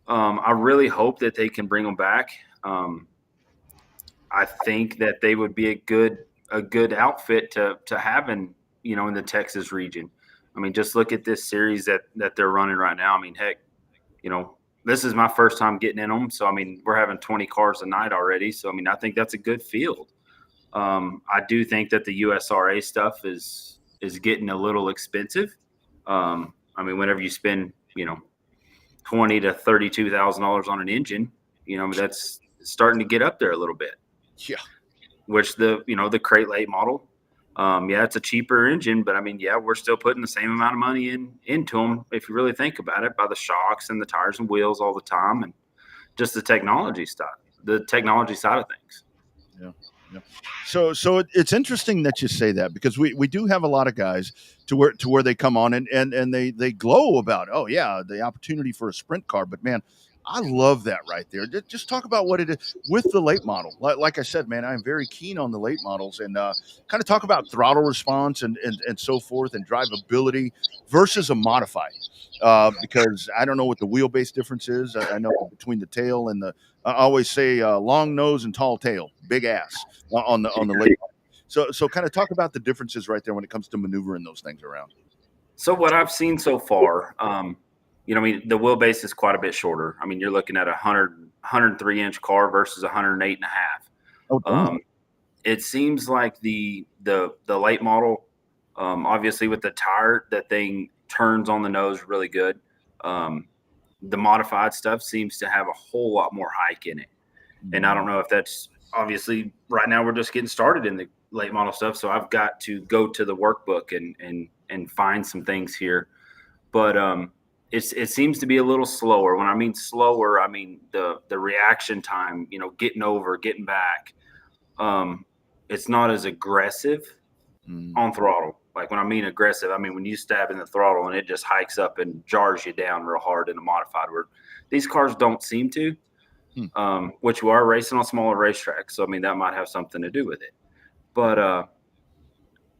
I really hope that they can bring them back. I think that they would be a good outfit to have in the Texas region. Just look at this series that they're running right now. Heck, this is my first time getting in them. So, I mean, we're having 20 cars a night already. So, I mean, I think that's a good field. I do think that the USRA stuff is getting a little expensive. I mean, whenever you spend, $20,000 to $32,000 on an engine, that's starting to get up there a little bit. Yeah. Which the crate late model, it's a cheaper engine, but I mean, we're still putting the same amount of money into them if you really think about it, by the shocks and the tires and wheels all the time, and just the technology side of things. Yeah. Yeah. So it's interesting that you say that, because we do have a lot of guys to where they come on and they glow about, oh yeah, the opportunity for a sprint car. But man, I love that right there. Just talk about what it is with the late model. Like I said, man, I'm very keen on the late models, and kind of talk about throttle response and so forth, and drivability versus a modified. Because I don't know what the wheelbase difference is. I know between the tail and I always say long nose and tall tail, big ass on the late. So kind of talk about the differences right there when it comes to maneuvering those things around. So what I've seen so far, the wheelbase is quite a bit shorter. I mean, you're looking at 103-inch car versus 108.5. Oh, it seems like the late model, obviously with the tire, that thing turns on the nose really good. The modified stuff seems to have a whole lot more hike in it. And I don't know if that's, obviously right now we're just getting started in the late model stuff. So I've got to go to the workbook and find some things here. But it seems to be a little slower. When I mean slower, I mean the reaction time, getting over, getting back. It's not as aggressive on throttle. Like when I mean aggressive, I mean when you stab in the throttle and it just hikes up and jars you down real hard in a modified. Where these cars don't seem to, which we are racing on smaller racetracks. So I mean that might have something to do with it. But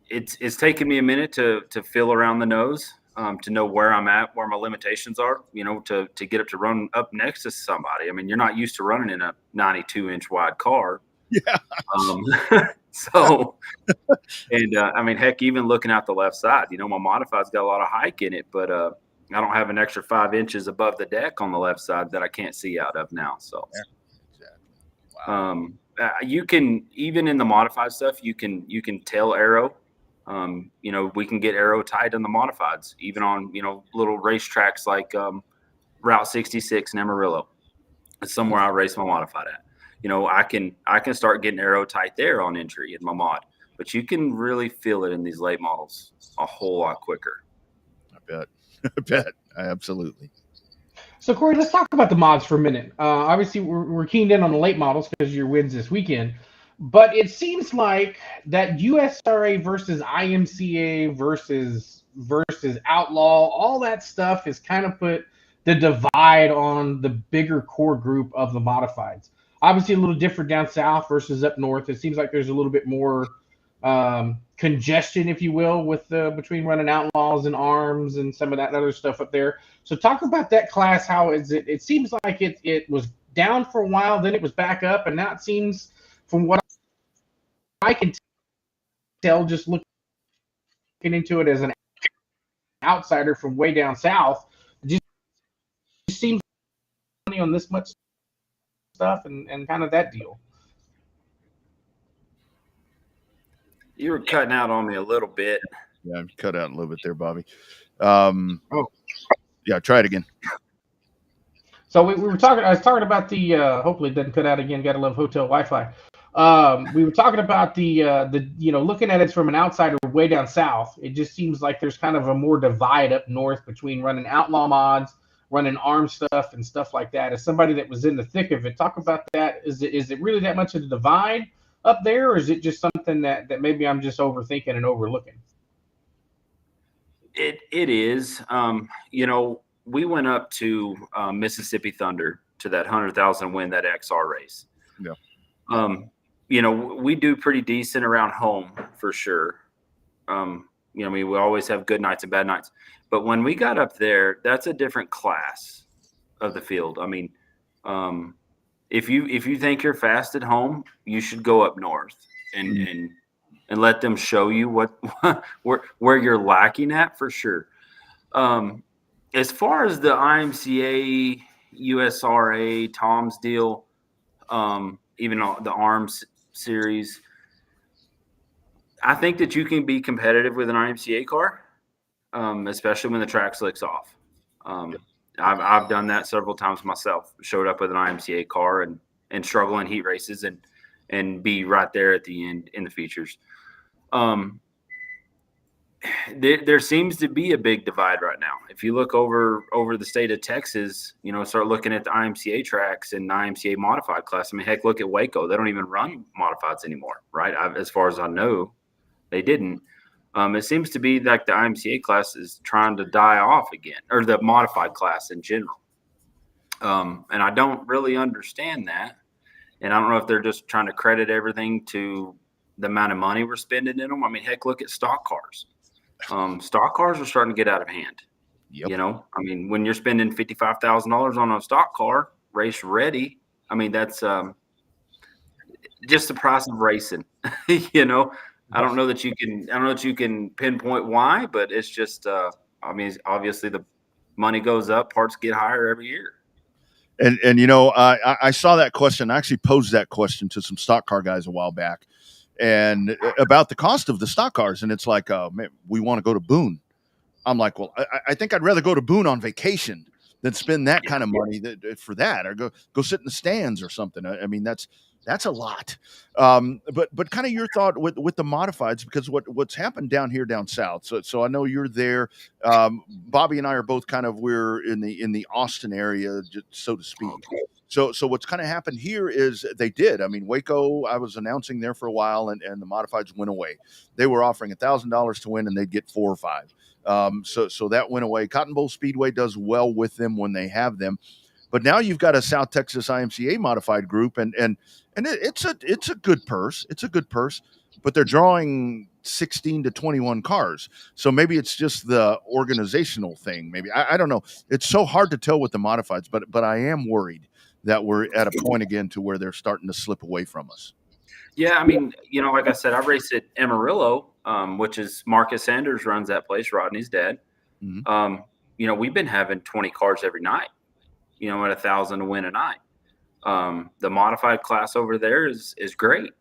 it's taken me a minute to feel around the nose, to know where I'm at, where my limitations are, to get up to run up next to somebody. I mean, you're not used to running in a 92-inch wide car. Yeah. So, and I mean, heck, even looking out the left side, my modified's got a lot of hike in it, but I don't have an extra 5 inches above the deck on the left side that I can't see out of now. So, wow. You can, even in the modified stuff, you can tail arrow. We can get arrow tight in the modifieds, even on, little racetracks like Route 66 in Amarillo. It's somewhere I race my modified at. I can start getting arrow tight there on entry in my mod, but you can really feel it in these late models a whole lot quicker. I bet. Absolutely. So Corey, let's talk about the mods for a minute. Obviously, we're keened in on the late models because your wins this weekend, but it seems like that USRA versus IMCA versus Outlaw, all that stuff has kind of put the divide on the bigger core group of the modifieds. Obviously, a little different down south versus up north. It seems like there's a little bit more congestion, if you will, with between running Outlaws and Arms and some of that other stuff up there. So talk about that class. How is it? It seems like it was down for a while, then it was back up, and now it seems, from what I can tell, just looking into it as an outsider from way down south, it just seems money on this much stuff and kind of that deal. You were cutting out on me a little bit. Yeah, cut out a little bit there, Bobby. Yeah, try it again. So we were talking. I was talking about the. Hopefully, it doesn't cut out again. Gotta love hotel Wi-Fi. We were talking about the looking at it from an outsider way down south. It just seems like there's kind of a more divide up north between running outlaw mods, running arm stuff, and stuff like that. As somebody that was in the thick of it, talk about that. Is it really that much of a divide up there, or is it just something that maybe I'm just overthinking and overlooking? It is. We went up to Mississippi Thunder to that 100,000 win that XR race. Yeah. We do pretty decent around home for sure. We always have good nights and bad nights. But when we got up there, that's a different class of the field. I mean, if you think you're fast at home, you should go up north and let them show you where you're lacking at for sure. As far as the IMCA USRA, Tom's deal, even the ARMS series. I think that you can be competitive with an IMCA car, especially when the track slicks off. I've done that several times myself. Showed up with an IMCA car and struggle in heat races and be right there at the end in the features. There seems to be a big divide right now. If you look over the state of Texas, start looking at the IMCA tracks and the IMCA modified class. I mean, heck, look at Waco. They don't even run modifieds anymore, right? As far as I know, they didn't. It seems to be like the IMCA class is trying to die off again, or the modified class in general. And I don't really understand that. And I don't know if they're just trying to credit everything to the amount of money we're spending in them. I mean, heck, look at stock cars. Stock cars are starting to get out of hand. Yep. I mean, when you're spending $55,000 on a stock car, race ready, I mean, that's just the price of racing. I don't know that you can pinpoint why, but it's just, I mean, obviously the money goes up, parts get higher every year. And I saw that question. I actually posed that question to some stock car guys a while back, and about the cost of the stock cars. And it's like, man, we want to go to Boone. I'm like, well, I think I'd rather go to Boone on vacation than spend that kind of money for that, or go sit in the stands or something. I mean, that's a lot. But kind of your thought with the modifieds, because what's happened down south. So I know you're there. Bobby and I are both we're in the Austin area, so to speak. So what's kind of happened here is they did. I mean, Waco, I was announcing there for a while, and the modifieds went away. They were offering $1,000 to win, and they'd get 4 or 5. So that went away. Cotton Bowl Speedway does well with them when they have them. But now you've got a South Texas IMCA modified group, and it's a good purse. It's a good purse, but they're drawing 16 to 21 cars. So maybe it's just the organizational thing. Maybe I don't know. It's so hard to tell with the modifieds, but I am worried that we're at a point again to where they're starting to slip away from us. Yeah, I mean, like I said, I raced at Amarillo, which is Marcus Sanders runs that place, Rodney's dad. Mm-hmm. We've been having 20 cars every night, at 1,000 to win a night. The modified class over there is great.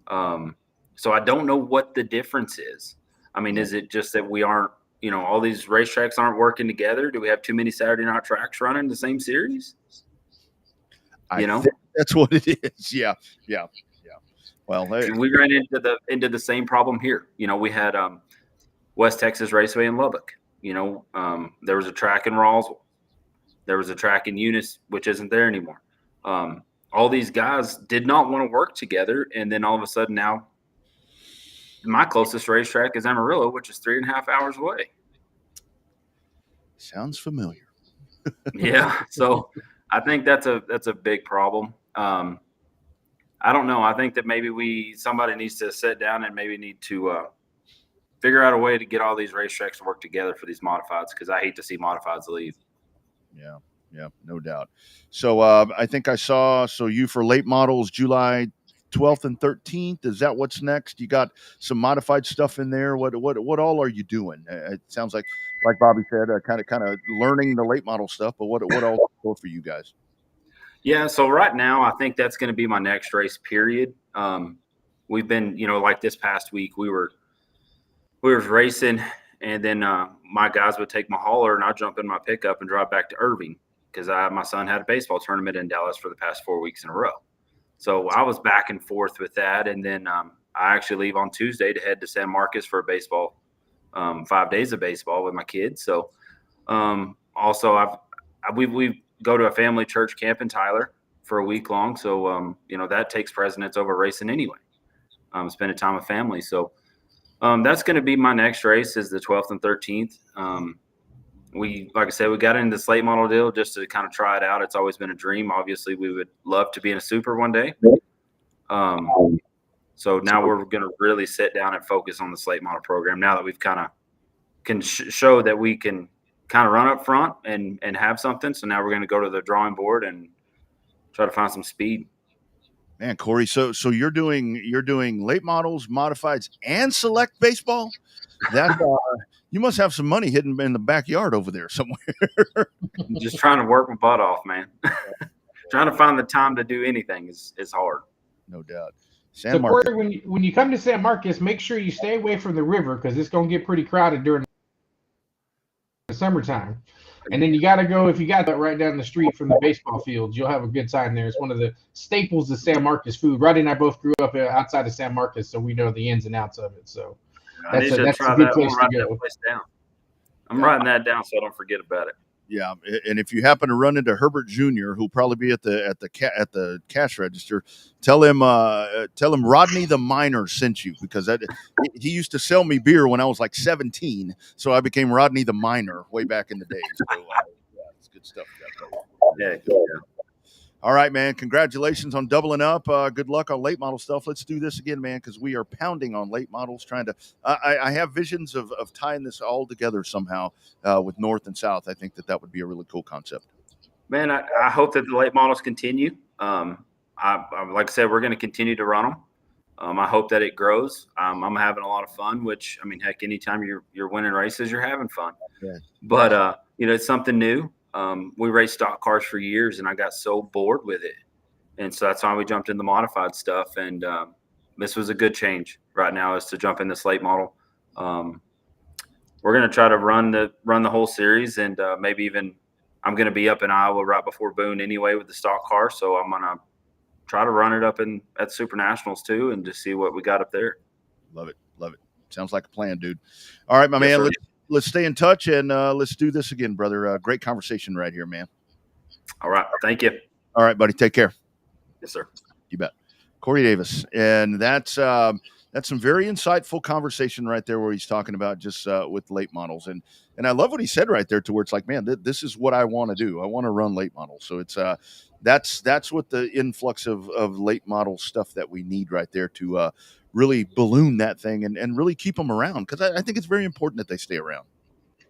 So I don't know what the difference is. I mean, is it just that we aren't, all these racetracks aren't working together? Do we have too many Saturday night tracks running the same series? I think that's what it is. Yeah. Well, we ran into the same problem here. We had West Texas Raceway in Lubbock. There was a track in Roswell. There was a track in Eunice, which isn't there anymore. All these guys did not want to work together, and then all of a sudden now, my closest racetrack is Amarillo, which is 3.5 hours away. Sounds familiar. Yeah, so I think that's a big problem. I don't know. I think that maybe somebody needs to sit down and maybe need to figure out a way to get all these racetracks to work together for these modifieds, because I hate to see modifieds leave. Yeah, no doubt. So I think I saw, you for late models, July 12th and 13th. Is that what's next? You got some modified stuff in there. What all are you doing? It sounds like Bobby said, kind of learning the late model stuff, but what all go for you guys? Yeah, so right now I think that's going to be my next race period. We've been, like this past week, we were racing, and then my guys would take my hauler and I'd jump in my pickup and drive back to Irving, because my son had a baseball tournament in Dallas for the past 4 weeks in a row. So I was back and forth with that. And then I actually leave on Tuesday to head to San Marcos for baseball, 5 days of baseball with my kids. So also we go to a family church camp in Tyler for a week long. So, that takes precedence over racing anyway, spending time with family. So that's going to be my next race, is the 12th and 13th. Like I said, we got into the slate model deal just to kind of try it out. It's always been a dream. Obviously, we would love to be in a super one day. So now we're going to really sit down and focus on the slate model program, now that we've kind of can show that we can kind of run up front and have something. So now we're going to go to the drawing board and try to find some speed. Man, Corey, so you're doing late models, modifieds, and select baseball. That You must have some money hidden in the backyard over there somewhere. Just trying to work my butt off, man. Trying to find the time to do anything is hard. No doubt. So Corey, when you come to San Marcos, make sure you stay away from the river because it's going to get pretty crowded during the summertime. And then you got to go, if you got that right down the street from the baseball fields, you'll have a good time there. It's one of the staples of San Marcos food. Roddy and I both grew up outside of San Marcos, so we know the ins and outs of it. So that's a good place to go. I'm writing that down so I don't forget about it. Yeah, and if you happen to run into Herbert Jr., who'll probably be at the cash register, tell him Rodney the Miner sent you, because he used to sell me beer when I was like 17, so I became Rodney the Miner way back in the day. So, yeah, it's good stuff. Yeah. All right, man. Congratulations on doubling up. Good luck on late model stuff. Let's do this again, man, because we are pounding on late models. Trying to, I have visions of tying this all together somehow with North and South. I think that would be a really cool concept. Man, I hope that the late models continue. Like I said, we're going to continue to run them. I hope that it grows. I'm having a lot of fun. Which, I mean, heck, anytime you're winning races, you're having fun. Yeah. But it's something new. We raced stock cars for years, and I got so bored with it. And so that's why we jumped in the modified stuff. And this was a good change right now, is to jump in this late model. We're going to try to run the whole series, and maybe even I'm going to be up in Iowa right before Boone anyway with the stock car. So I'm going to try to run it up at Super Nationals too, and just see what we got up there. Love it. Sounds like a plan, dude. All right, my man. Let's stay in touch, and let's do this again, brother. Great conversation right here, man. All right. Thank you. All right, buddy. Take care. Yes, sir. You bet. Corey Davis. And that's some very insightful conversation right there, where he's talking about just with late models. And I love what he said right there, to where it's like, man, this is what I want to do. I want to run late models. So it's that's what the influx of late model stuff that we need right there to really balloon that thing and really keep them around, because I think it's very important that they stay around.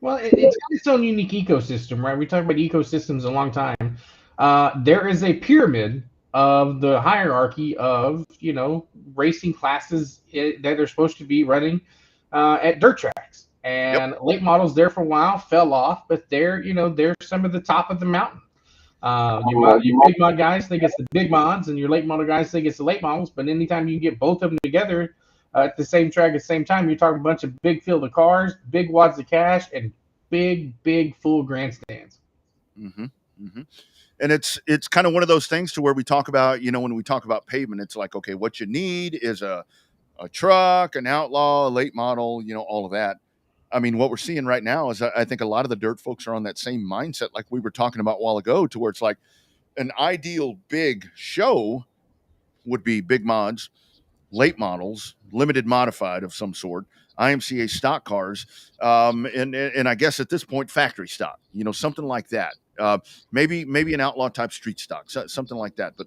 Well, it's got its own unique ecosystem, right? We talk about ecosystems a long time. There is a pyramid of the hierarchy of, racing classes that are supposed to be running at dirt tracks. And late models there for a while fell off, but they're some of the top of the mountain. Your big mod guys think it's the big mods, and your late model guys think it's the late models. But anytime you can get both of them together at the same track at the same time, you're talking a bunch of big field of cars, big wads of cash, and big full grandstands. Mm-hmm. Mm-hmm. And it's kind of one of those things to where we talk about, when we talk about pavement, it's like, okay, what you need is a truck, an outlaw, a late model, all of that. I mean, what we're seeing right now is I think a lot of the dirt folks are on that same mindset like we were talking about a while ago, to where it's like an ideal big show would be big mods, late models, limited modified of some sort, IMCA stock cars, and I guess at this point, factory stock, something like that. Maybe an outlaw type street stock, something like that. But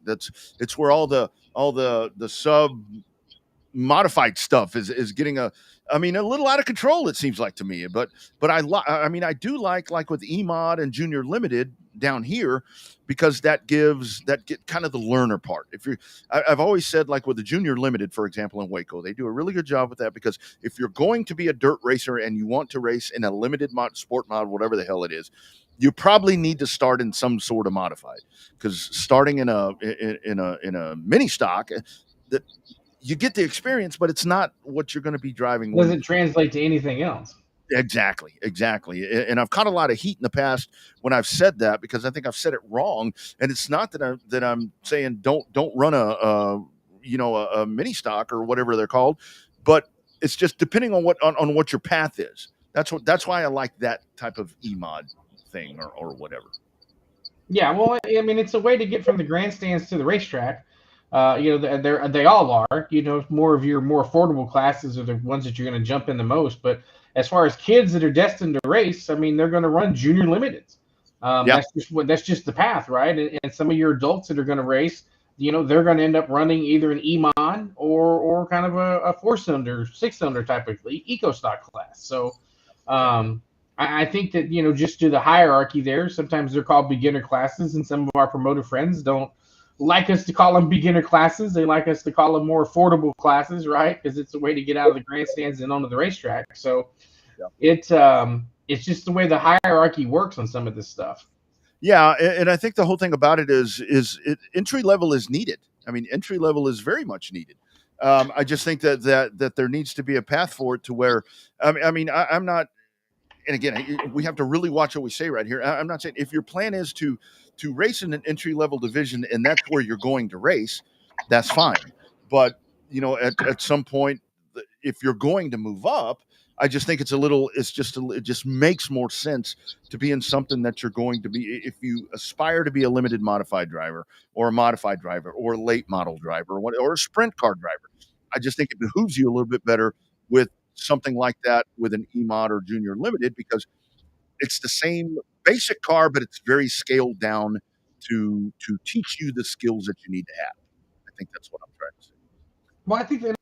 it's where all the sub modified stuff is getting a little out of control, it seems like to me. But I do like with E-Mod and Junior Limited down here, because that get kind of the learner part. I've always said, like with the Junior Limited, for example, in Waco, they do a really good job with that, because if you're going to be a dirt racer and you want to race in a limited mod, sport mod, whatever the hell it is, you probably need to start in some sort of modified, because starting in a mini stock, that you get the experience, but it's not what you're going to be driving. Doesn't translate to anything else. Exactly. And I've caught a lot of heat in the past when I've said that, because I think I've said it wrong. And it's not that I'm saying don't run a mini stock or whatever they're called, but it's just depending on what your path is. That's why I like that type of E-Mod thing or whatever. Yeah, well, I mean, it's a way to get from the grandstands to the racetrack. They all are. More of your more affordable classes are the ones that you're going to jump in the most. But as far as kids that are destined to race, I mean, they're going to run junior limiteds. That's just the path, right? And some of your adults that are going to race, they're going to end up running either an E-Mod or kind of a 4-cylinder, 6-cylinder type of eco stock class. So I think that, just to the hierarchy there, sometimes they're called beginner classes, and some of our promoter friends don't like us to call them beginner classes. They like us to call them more affordable classes, right? Because it's a way to get out of the grandstands and onto the racetrack. So It's just the way the hierarchy works on some of this stuff. Yeah, and I think the whole thing about it is entry level is needed. I mean, entry level is very much needed. I just think that there needs to be a path for it to where I'm not. And again, we have to really watch what we say right here. I'm not saying if your plan is to race in an entry level division and that's where you're going to race, that's fine. But at some point, if you're going to move up, I just think it just makes more sense to be in something that you're going to be. If you aspire to be a limited modified driver or a modified driver or a late model driver or a sprint car driver, I just think it behooves you a little bit better with something like that with an E-Mod or Junior Limited, because it's the same basic car, but it's very scaled down to teach you the skills that you need to have. I think that's what I'm trying to say. Well, I think that's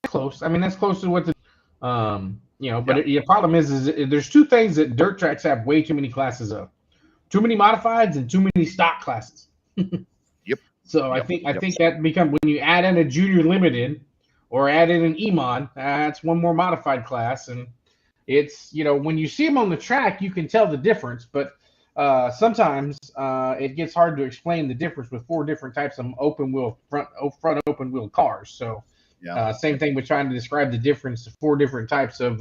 close. I mean, that's close to what the But the problem is there's two things that dirt tracks have way too many classes of: too many modifieds and too many stock classes. Yep. So I think that becomes, when you add in a Junior Limited or add in an E-Mod, that's one more modified class, and it's when you see them on the track, you can tell the difference, but sometimes it gets hard to explain the difference with four different types of front open wheel cars. So same thing with trying to describe the difference of four different types of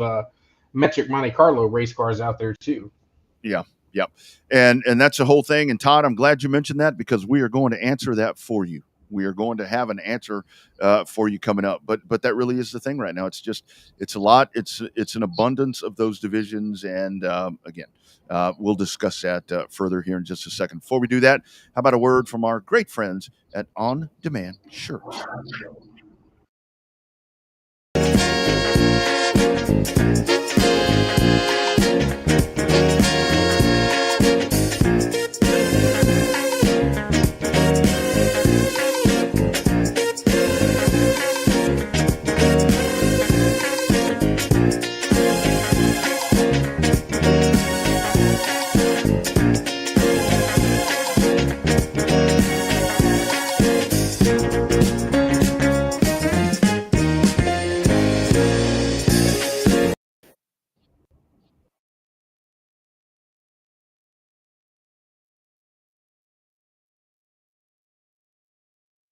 metric Monte Carlo race cars out there too. Yeah. Yep. And that's the whole thing. And Todd, I'm glad you mentioned that, because we are going to answer that for you. We are going to have an answer for you coming up. But that really is the thing right now. It's a lot. It's an abundance of those divisions. And again, we'll discuss that further here in just a second. Before we do that, how about a word from our great friends at On Demand Shirts?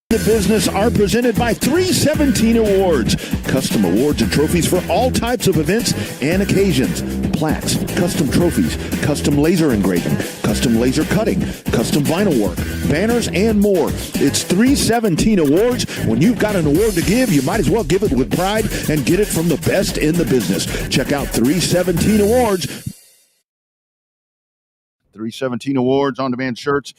The business are presented by 317 Awards, custom awards and trophies for all types of events and occasions. Plaques, custom trophies, custom laser engraving, custom laser cutting, custom vinyl work, banners, and more. It's 317 Awards. When you've got an award to give, you might as well give it with pride and get it from the best in the business. Check out 317 Awards. 317 Awards, On Demand Shirts.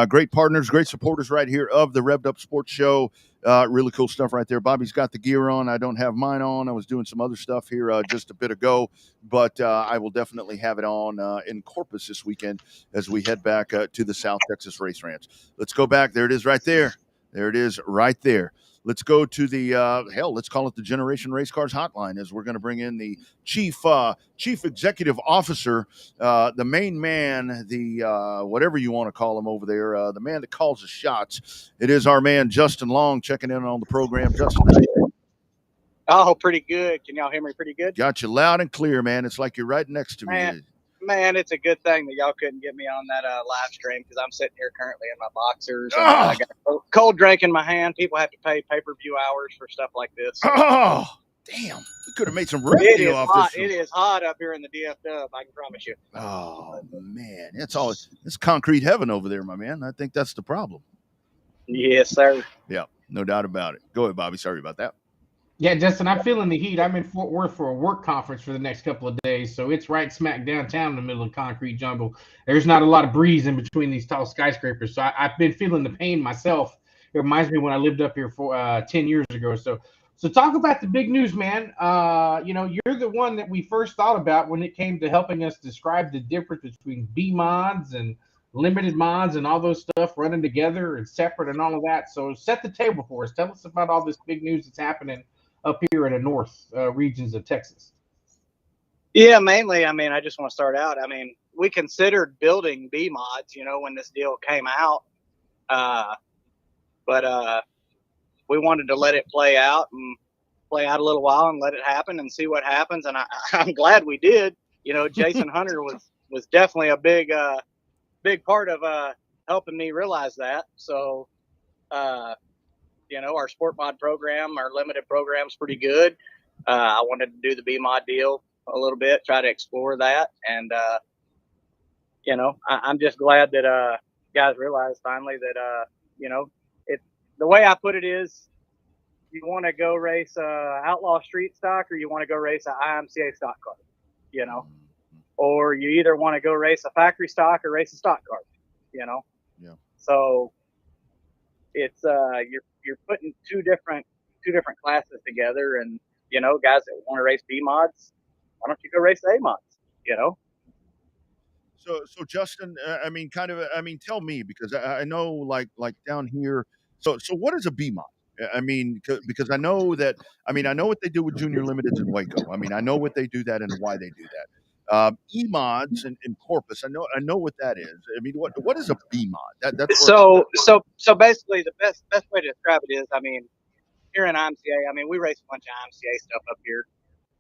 Great partners, great supporters right here of the Revved Up Sports Show. Really cool stuff right there. Bobby's got the gear on. I don't have mine on. I was doing some other stuff here just a bit ago, but I will definitely have it on in Corpus this weekend as we head back to the South Texas Race Ranch. Let's go back. There it is right there. There it is right there. Let's go to the let's call it the Generation Race Cars Hotline, as we're going to bring in the chief executive officer, the main man, the whatever you want to call him over there, the man that calls the shots. It is our man Justin Long checking in on the program. Justin, oh, pretty good. Can y'all hear me pretty good? Got you loud and clear, man. It's like you're right next to me. Man, it's a good thing that y'all couldn't get me on that live stream, because I'm sitting here currently in my boxers. And I got a cold drink in my hand. People have to pay pay-per-view hours for stuff like this. Oh, damn. We could have made some revenue off hot. this. It is hot up here in the DFW, I can promise you. Oh, man. It's concrete heaven over there, my man. I think that's the problem. Yes, sir. Yeah, no doubt about it. Go ahead, Bobby. Sorry about that. Yeah, Justin, I'm feeling the heat. I'm in Fort Worth for a work conference for the next couple of days, so it's right smack downtown in the middle of concrete jungle. There's not a lot of breeze in between these tall skyscrapers, so I've been feeling the pain myself. It reminds me when I lived up here for 10 years ago. So talk about the big news, man. You're the one that we first thought about when it came to helping us describe the difference between B mods and limited mods and all those stuff running together and separate and all of that. So set the table for us. Tell us about all this big news that's happening up here in the north regions of Texas. Yeah, mainly, I just want to start out. We considered building B mods, when this deal came out. But we wanted to let it play out. And play out a little while and let it happen and see what happens. And I'm glad we did. You know, Jason Hunter was definitely a big part of helping me realize that. So, you know, our sport mod program, our limited program is pretty good. I wanted to do the B mod deal a little bit, try to explore that. And, you know, I'm just glad that guys realized finally that, you know, the way I put it is, you want to go race outlaw street stock or you want to go race an IMCA stock car, you know, or you either want to go race a factory stock or race a stock car, you know. Yeah. So it's you're putting two different classes together, and you know, guys that want to race B mods, why don't you go race A mods, you know? So Justin, I mean, tell me, because I know like down here. So what is a B mod? I mean, because I know what they do with junior limiteds in Waco. I mean, I know what they do that and why they do that. E mods in Corpus, I know what that is. I mean, what is a B mod? That's so basically the best way to describe it is, I mean, here in IMCA, I mean, we race a bunch of IMCA stuff up here,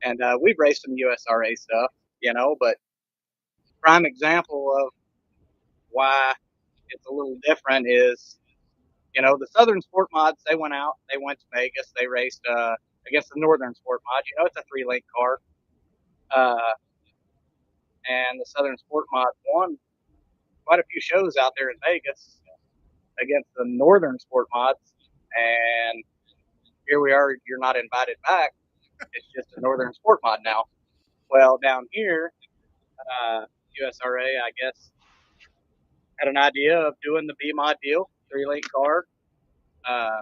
and we've raced some USRA stuff, you know, but prime example of why it's a little different is, you know, the Southern Sport Mods, they went to Vegas, they raced against the Northern Sport Mod. You know, it's a 3-link car. And the Southern Sport Mod won quite a few shows out there in Vegas against the Northern Sport Mods. And here we are, you're not invited back. It's just a Northern Sport Mod now. Well, down here, USRA, I guess, had an idea of doing the B mod deal, 3-link car. I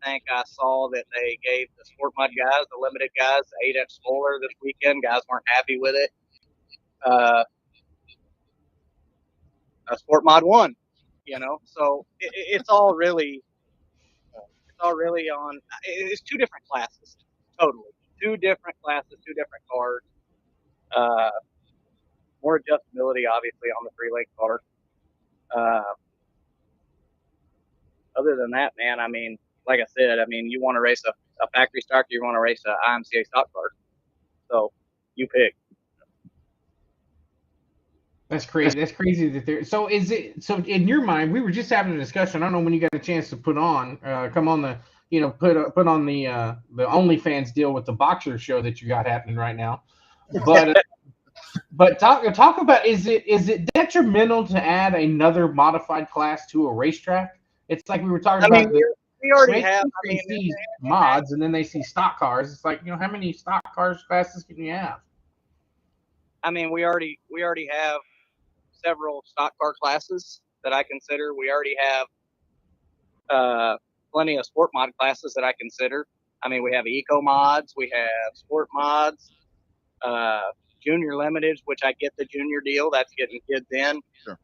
think I saw that they gave the sport mod guys, the limited guys, 8-inch spoiler this weekend. Guys weren't happy with it. Sport mod won, you know. So it's all really on. It's two different classes, totally. Two different classes, two different cars. More adjustability, obviously, on the 3-link car. Other than that, man, I mean, like I said, I mean, you want to race a factory stock, or you want to race an IMCA stock car. So you pick. That's crazy. That's crazy that they're so. Is it so in your mind? We were just having a discussion. I don't know when you got a chance to come on the, you know, put on the OnlyFans deal with the boxer show that you got happening right now. But talk about, is it detrimental to add another modified class to a racetrack? It's like we were talking about. We already have. I mean, see mods, and then they see stock cars. It's like, you know, how many stock cars classes can you have? I mean, we already have several stock car classes that I consider. We already have plenty of sport mod classes that I consider. I mean, we have eco mods, we have sport mods, junior limiteds, which I get the junior deal. That's getting kids in. Sure.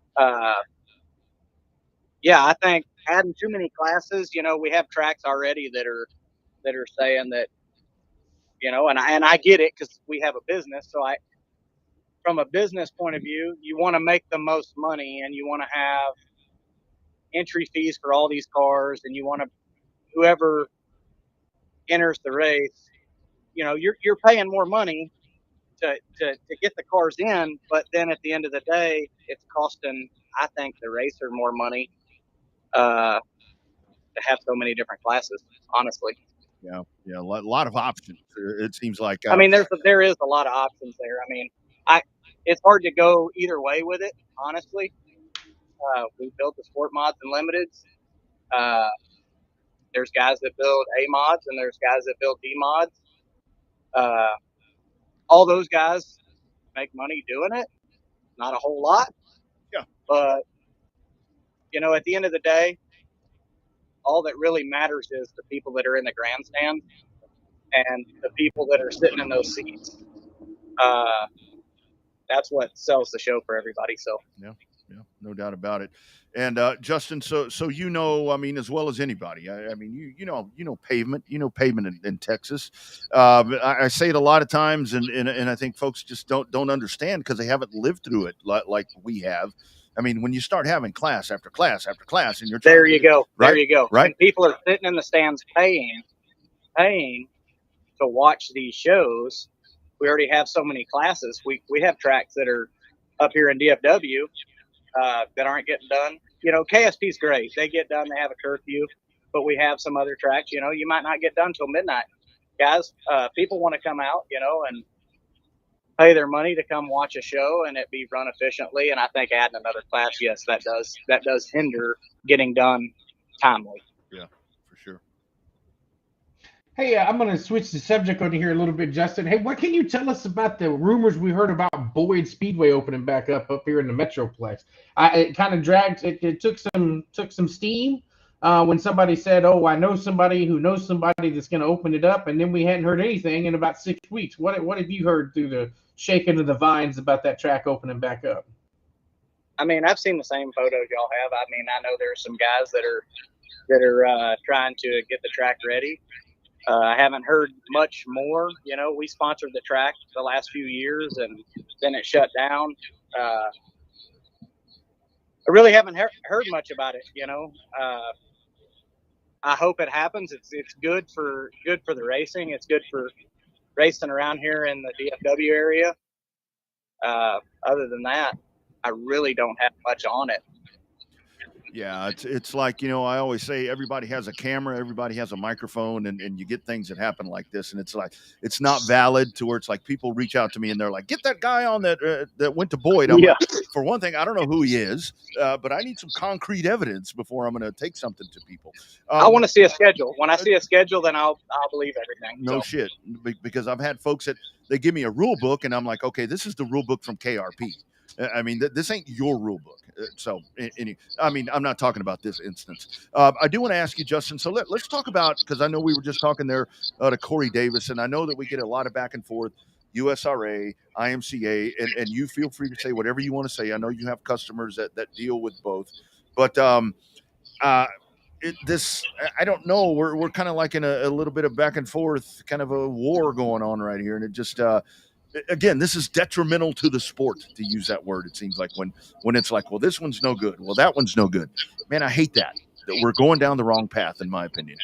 Yeah, I think adding too many classes, you know, we have tracks already that are saying that, you know, and I get it because we have a business. So from a business point of view, you want to make the most money, and you want to have entry fees for all these cars, and you want to, whoever enters the race, you know, you're paying more money to get the cars in, but then at the end of the day, it's costing, I think, the racer more money to have so many different classes, honestly. Yeah, a lot of options. It seems like. I mean, there is a lot of options there. I mean, it's hard to go either way with it, honestly. We build the sport mods and limiteds. There's guys that build A mods, and there's guys that build B mods. All those guys make money doing it. Not a whole lot. Yeah. But, you know, at the end of the day, all that really matters is the people that are in the grandstand and the people that are sitting in those seats. That's what sells the show for everybody. So yeah, no doubt about it. And Justin, so you know, I mean, as well as anybody, I mean, you know pavement, in Texas. I say it a lot of times, and I think folks just don't understand because they haven't lived through it like we have. I mean, when you start having class after class after class, and you're there you go, right? There you go. Right. And people are sitting in the stands paying paying to watch these shows. We already have so many classes. We have tracks that are up here in DFW that aren't getting done. You know, KSP's great. They get done. They have a curfew. But we have some other tracks, you know, you might not get done till midnight. Guys, people want to come out, you know, and pay their money to come watch a show and it be run efficiently. And I think adding another class, yes, that does hinder getting done timely. Yeah, for sure. Hey, I'm going to switch the subject on here a little bit, Justin. Hey, what can you tell us about the rumors we heard about Boyd Speedway opening back up here in the Metroplex? It kind of dragged. It took some steam when somebody said, "Oh, I know somebody who knows somebody that's going to open it up," and then we hadn't heard anything in about 6 weeks. What have you heard through the shaking of the vines about that track opening back up? I mean, I've seen the same photos y'all have. I mean, I know there's some guys that are trying to get the track ready. I haven't heard much more. You know, we sponsored the track the last few years, and then it shut down. I really haven't heard much about it. You know, I hope it happens. It's good for the racing. It's good for racing around here in the DFW area. Other than that, I really don't have much on it. Yeah, it's like, you know, I always say everybody has a camera, everybody has a microphone, and you get things that happen like this, and it's like it's not valid to where it's like people reach out to me and they're like, get that guy on that went to Boyd. I'm like, for one thing, I don't know who he is, but I need some concrete evidence before I'm going to take something to people. I want to see a schedule. When I see a schedule, then I'll believe everything. No shit, because I've had folks that they give me a rule book, and I'm like, okay, this is the rule book from KRP. I mean, this ain't your rule book. So, I mean, I'm not talking about this instance. I do want to ask you, Justin, so let's talk about, because I know we were just talking there to Corey Davis, and I know that we get a lot of back and forth, USRA, IMCA, and you feel free to say whatever you want to say. I know you have customers that deal with both. But I don't know, we're kind of like in a little bit of back and forth, kind of a war going on right here, and it just again, this is detrimental to the sport, to use that word. It seems like when it's like, well, this one's no good, well, that one's no good. Man, I hate that we're going down the wrong path, in my opinion.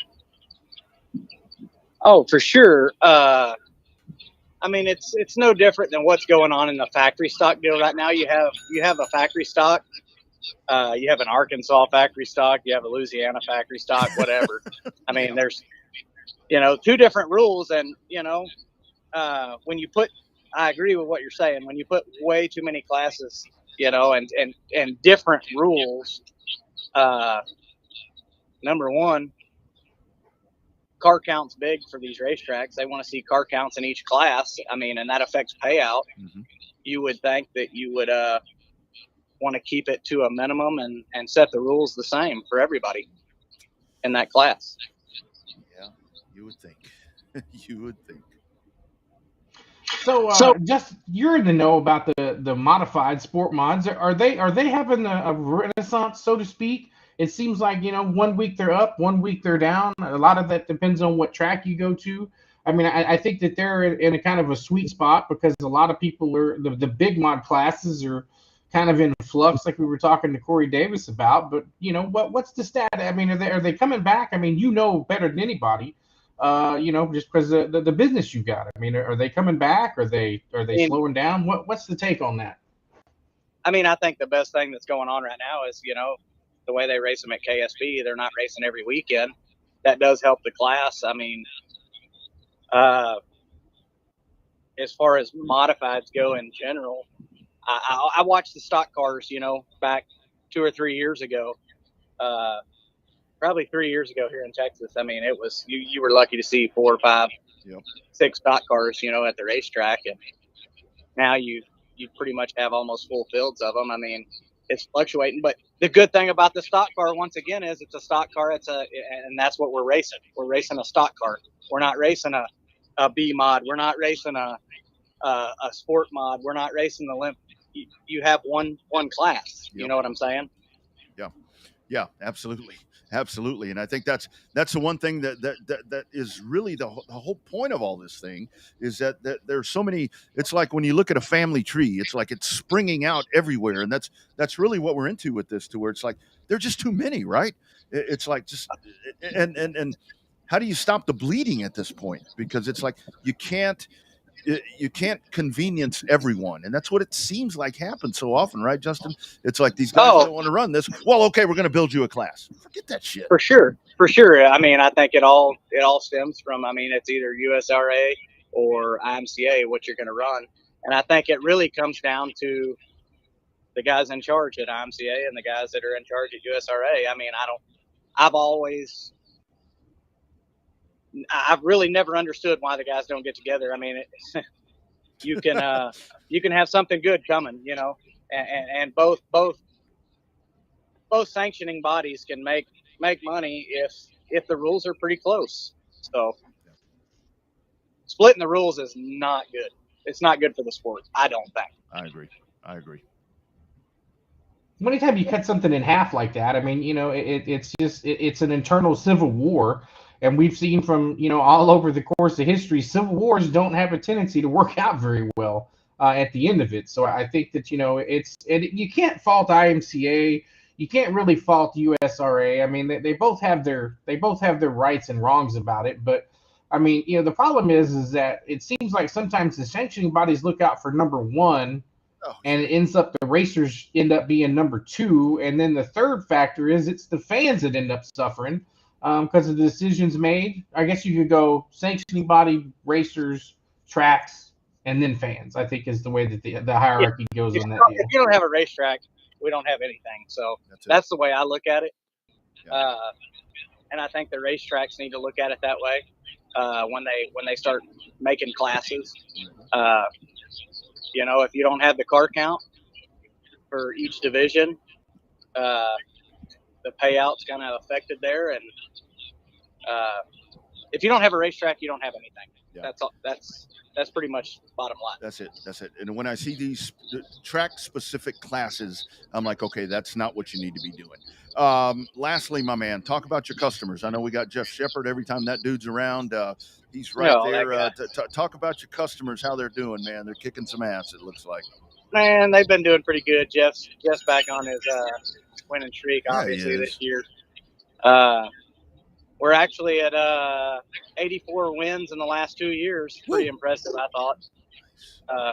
Oh, for sure. I mean, it's no different than what's going on in the factory stock deal right now. You have a factory stock. You have an Arkansas factory stock. You have a Louisiana factory stock. Whatever. I mean, there's, you know, two different rules, and you know, when you put, I agree with what you're saying. When you put way too many classes, you know, and different rules, number one, car count's big for these racetracks. They want to see car counts in each class. I mean, and that affects payout. Mm-hmm. You would think that you would want to keep it to a minimum and set the rules the same for everybody in that class. Yeah, you would think. You would think. So, just you're in the know about the modified sport mods. Are they having a renaissance, so to speak? It seems like, you know, 1 week they're up, 1 week they're down. A lot of that depends on what track you go to. I mean, I think that they're in a kind of a sweet spot because a lot of people are the big mod classes are kind of in flux, like we were talking to Corey Davis about. But you know, what's the stat? I mean, are they coming back? I mean, you know better than anybody. You know, just because the business you got. I mean, are they coming back? Are they slowing down? What's the take on that? I mean, I think the best thing that's going on right now is, you know, the way they race them at KSP. They're not racing every weekend. That does help the class. I mean, as far as modifieds go in general, I watched the stock cars, you know, back 2 or 3 years ago. Probably 3 years ago here in Texas. I mean, it was you were lucky to see 4 or 5, 6 stock cars, you know, at the racetrack, and now you pretty much have almost full fields of them. I mean, it's fluctuating, but the good thing about the stock car, once again, is it's a stock car. And that's what we're racing. We're racing a stock car. We're not racing a B mod. We're not racing a sport mod. We're not racing the limp. You have one class. You know what I'm saying? Yeah, absolutely. Absolutely. And I think that's the one thing that is really the whole point of all this thing is that there's so many. It's like when you look at a family tree, it's like it's springing out everywhere. And that's really what we're into with this, to where it's like, there're just too many, right? It's like just, and how do you stop the bleeding at this point? Because it's like you can't convenience everyone, and that's what it seems like happens so often, right, Justin? It's like these guys don't want to run this. Well, okay, we're going to build you a class. Forget that shit. For sure. I mean, I think it all stems from, I mean, it's either USRA or IMCA what you're going to run, and I think it really comes down to the guys in charge at IMCA and the guys that are in charge at USRA. I mean, I've really never understood why the guys don't get together. I mean, you can have something good coming, you know, and both sanctioning bodies can make money if the rules are pretty close. So splitting the rules is not good. It's not good for the sport, I don't think. I agree. Anytime you cut something in half like that, I mean, you know, it's an internal civil war. And we've seen from, you know, all over the course of history, civil wars don't have a tendency to work out very well at the end of it. So I think that, you know, you can't fault IMCA. You can't really fault USRA. I mean, they both have their rights and wrongs about it. But I mean, you know, the problem is that it seems like sometimes the sanctioning bodies look out for number one, and it ends up the racers end up being number two. And then the third factor is it's the fans that end up suffering. Because of the decisions made. I guess you could go sanctioning body, racers, tracks, and then fans, I think is the way that the hierarchy goes on that deal. If you don't have a racetrack, we don't have anything. So that's the way I look at it. Yeah. And I think the racetracks need to look at it that way when they start making classes. You know, if you don't have the car count for each division, the payout's kind of affected there, and if you don't have a racetrack, you don't have anything. Yeah. That's all. That's pretty much bottom line. That's it. And when I see these track-specific classes, I'm like, okay, that's not what you need to be doing. Lastly, my man, talk about your customers. I know we got Jeff Shepard. Every time that dude's around, he's right there. Talk about your customers, how they're doing, man. They're kicking some ass, it looks like. Man, they've been doing pretty good. Jeff's back on his winning streak, obviously, this year. We're actually at 84 wins in the last 2 years. Pretty impressive, I thought.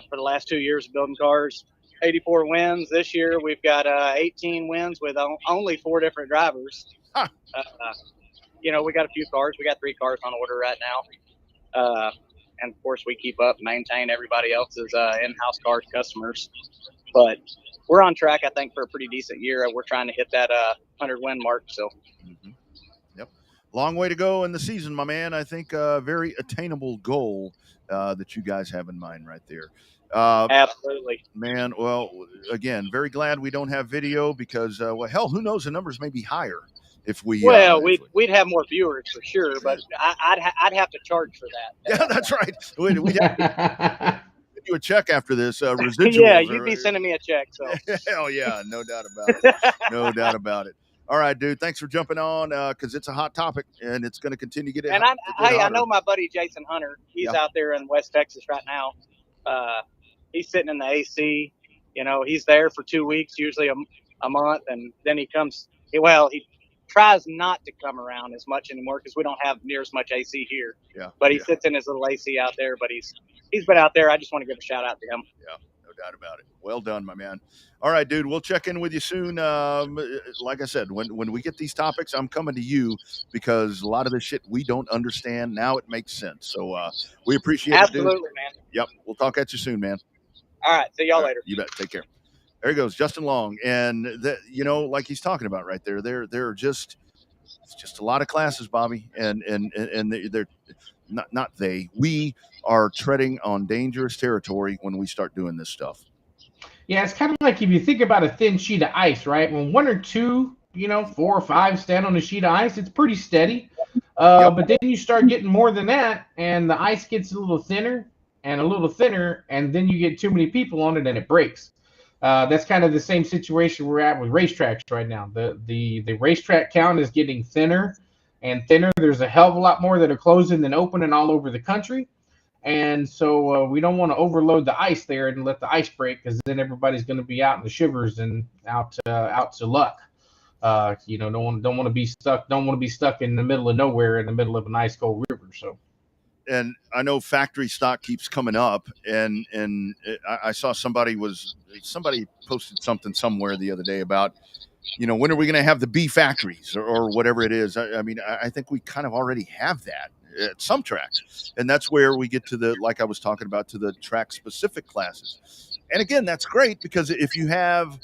For the last 2 years of building cars, 84 wins. This year we've got 18 wins with only 4 different drivers. Huh. You know, we got a few cars. We got 3 cars on order right now. And, of course, we keep up and maintain everybody else's in-house cars customers. But we're on track, I think, for a pretty decent year. We're trying to hit that 100-win mark. So. Mm-hmm. Yep. Long way to go in the season, my man. I think a very attainable goal that you guys have in mind right there. Absolutely. Man, well, again, very glad we don't have video because, well, hell, who knows? The numbers may be higher. If we we'd have more viewers for sure, but I'd have to charge for that. Yeah, that's right. We'd have to give you a check after this residuals. Yeah, you'd be sending me a check. So hell yeah, no doubt about it. No doubt about it. All right, dude. Thanks for jumping on because it's a hot topic and it's going to continue to get. And I know my buddy Jason Hunter. He's out there in West Texas right now. He's sitting in the AC. You know, he's there for 2 weeks, usually a month, and then he comes. He tries not to come around as much anymore because we don't have near as much AC here. Yeah. But he sits in his little AC out there. But he's been out there. I just want to give a shout out to him. Yeah, no doubt about it. Well done, my man. All right, dude. We'll check in with you soon. Like I said, when we get these topics, I'm coming to you because a lot of this shit we don't understand. Now it makes sense. So we appreciate it, dude. Absolutely, man. Yep. We'll talk at you soon, man. All right. See y'all later. You bet. Take care. There he goes, Justin Long, and like he's talking about right there. There are just a lot of classes, Bobby, and they're not they. We are treading on dangerous territory when we start doing this stuff. Yeah, it's kind of like if you think about a thin sheet of ice, right? When 1 or 2, 4 or 5 stand on a sheet of ice, it's pretty steady. But then you start getting more than that, and the ice gets a little thinner and a little thinner, and then you get too many people on it, and it breaks. That's kind of the same situation we're at with racetracks right now. The racetrack count is getting thinner and thinner. There's a hell of a lot more that are closing than opening all over the country. And so we don't want to overload the ice there and let the ice break because then everybody's going to be out in the shivers and out to luck. Don't want to be stuck in the middle of nowhere in the middle of an ice cold river. So. And I know factory stock keeps coming up, and I saw somebody posted something somewhere the other day about, when are we going to have the B factories or whatever it is. I mean, I think we kind of already have that at some tracks, and that's where we get to like I was talking about, to the track specific classes. And again, that's great, because if you have,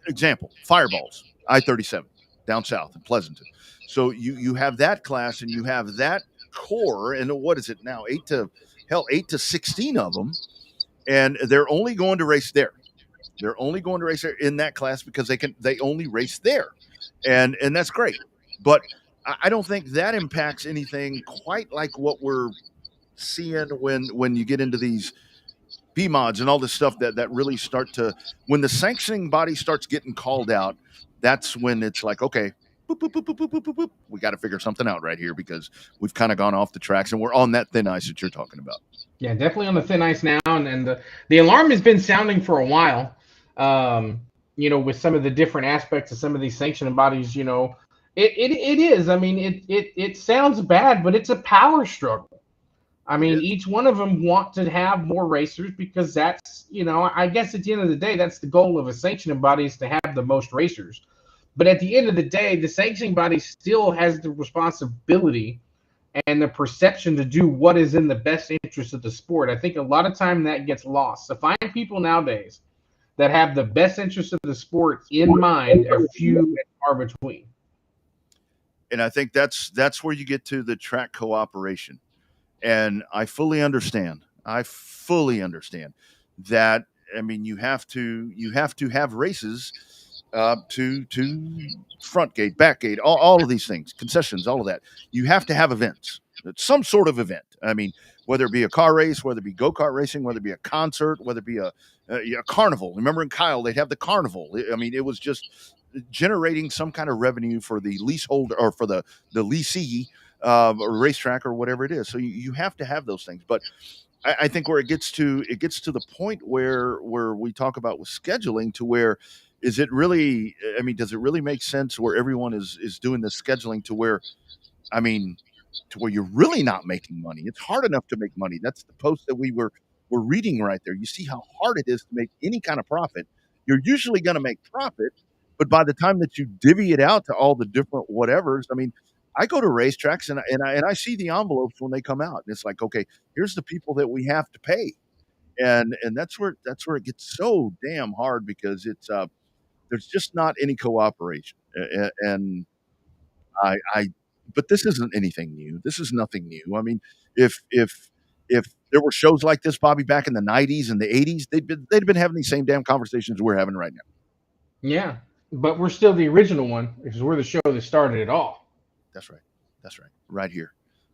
example, Fireballs, I-37 down south in Pleasanton. So you have that class, and you have that core, and what is it now, 8 to 16 of them, and they're only going to race there. They're only going to race there in that class because they only race there, and that's great. But I don't think that impacts anything quite like what we're seeing when you get into these B mods and all this stuff that really start to, when the sanctioning body starts getting called out, that's when it's like, okay, boop, boop, boop, boop, boop, boop, boop, boop. We got to figure something out right here, because we've kind of gone off the tracks and we're on that thin ice that you're talking about. Yeah, definitely on the thin ice now, and the alarm has been sounding for a while. With some of the different aspects of some of these sanctioning bodies, it is. I mean, it sounds bad, but it's a power struggle. I mean, each one of them want to have more racers, because that's, I guess at the end of the day, that's the goal of a sanctioning body, is to have the most racers. But at the end of the day, the sanctioning body still has the responsibility and the perception to do what is in the best interest of the sport. I think a lot of time that gets lost. To find people nowadays that have the best interest of the sport in mind are few and far between. And I think that's where you get to the track cooperation. And I fully understand that. I mean, you have to have races to front gate, back gate, all of these things, concessions, all of that. You have to have events, some sort of event. I mean, whether it be a car race, whether it be go-kart racing, whether it be a concert, whether it be a carnival. Remember in Kyle, they'd have the carnival. I mean, it was just generating some kind of revenue for the leaseholder or for the leasee, racetrack or whatever it is. So you have to have those things. But I think where it gets to the point where we talk about with scheduling, to where is it really, I mean, does it really make sense where everyone is doing the scheduling to where, I mean, to where you're really not making money? It's hard enough to make money. That's the post that we're reading right there. You see how hard it is to make any kind of profit. You're usually going to make profit, but by the time that you divvy it out to all the different whatevers, I mean, I go to racetracks and I see the envelopes when they come out, and it's like, okay, here's the people that we have to pay, and that's where it gets so damn hard, because it's there's just not any cooperation, and but this isn't anything new. This is nothing new. I mean, if there were shows like this, Bobby, back in the 90s and the 80s, they'd been having these same damn conversations we're having right now. Yeah, but we're still the original one, because we're the show that started it all. That's right. Right here.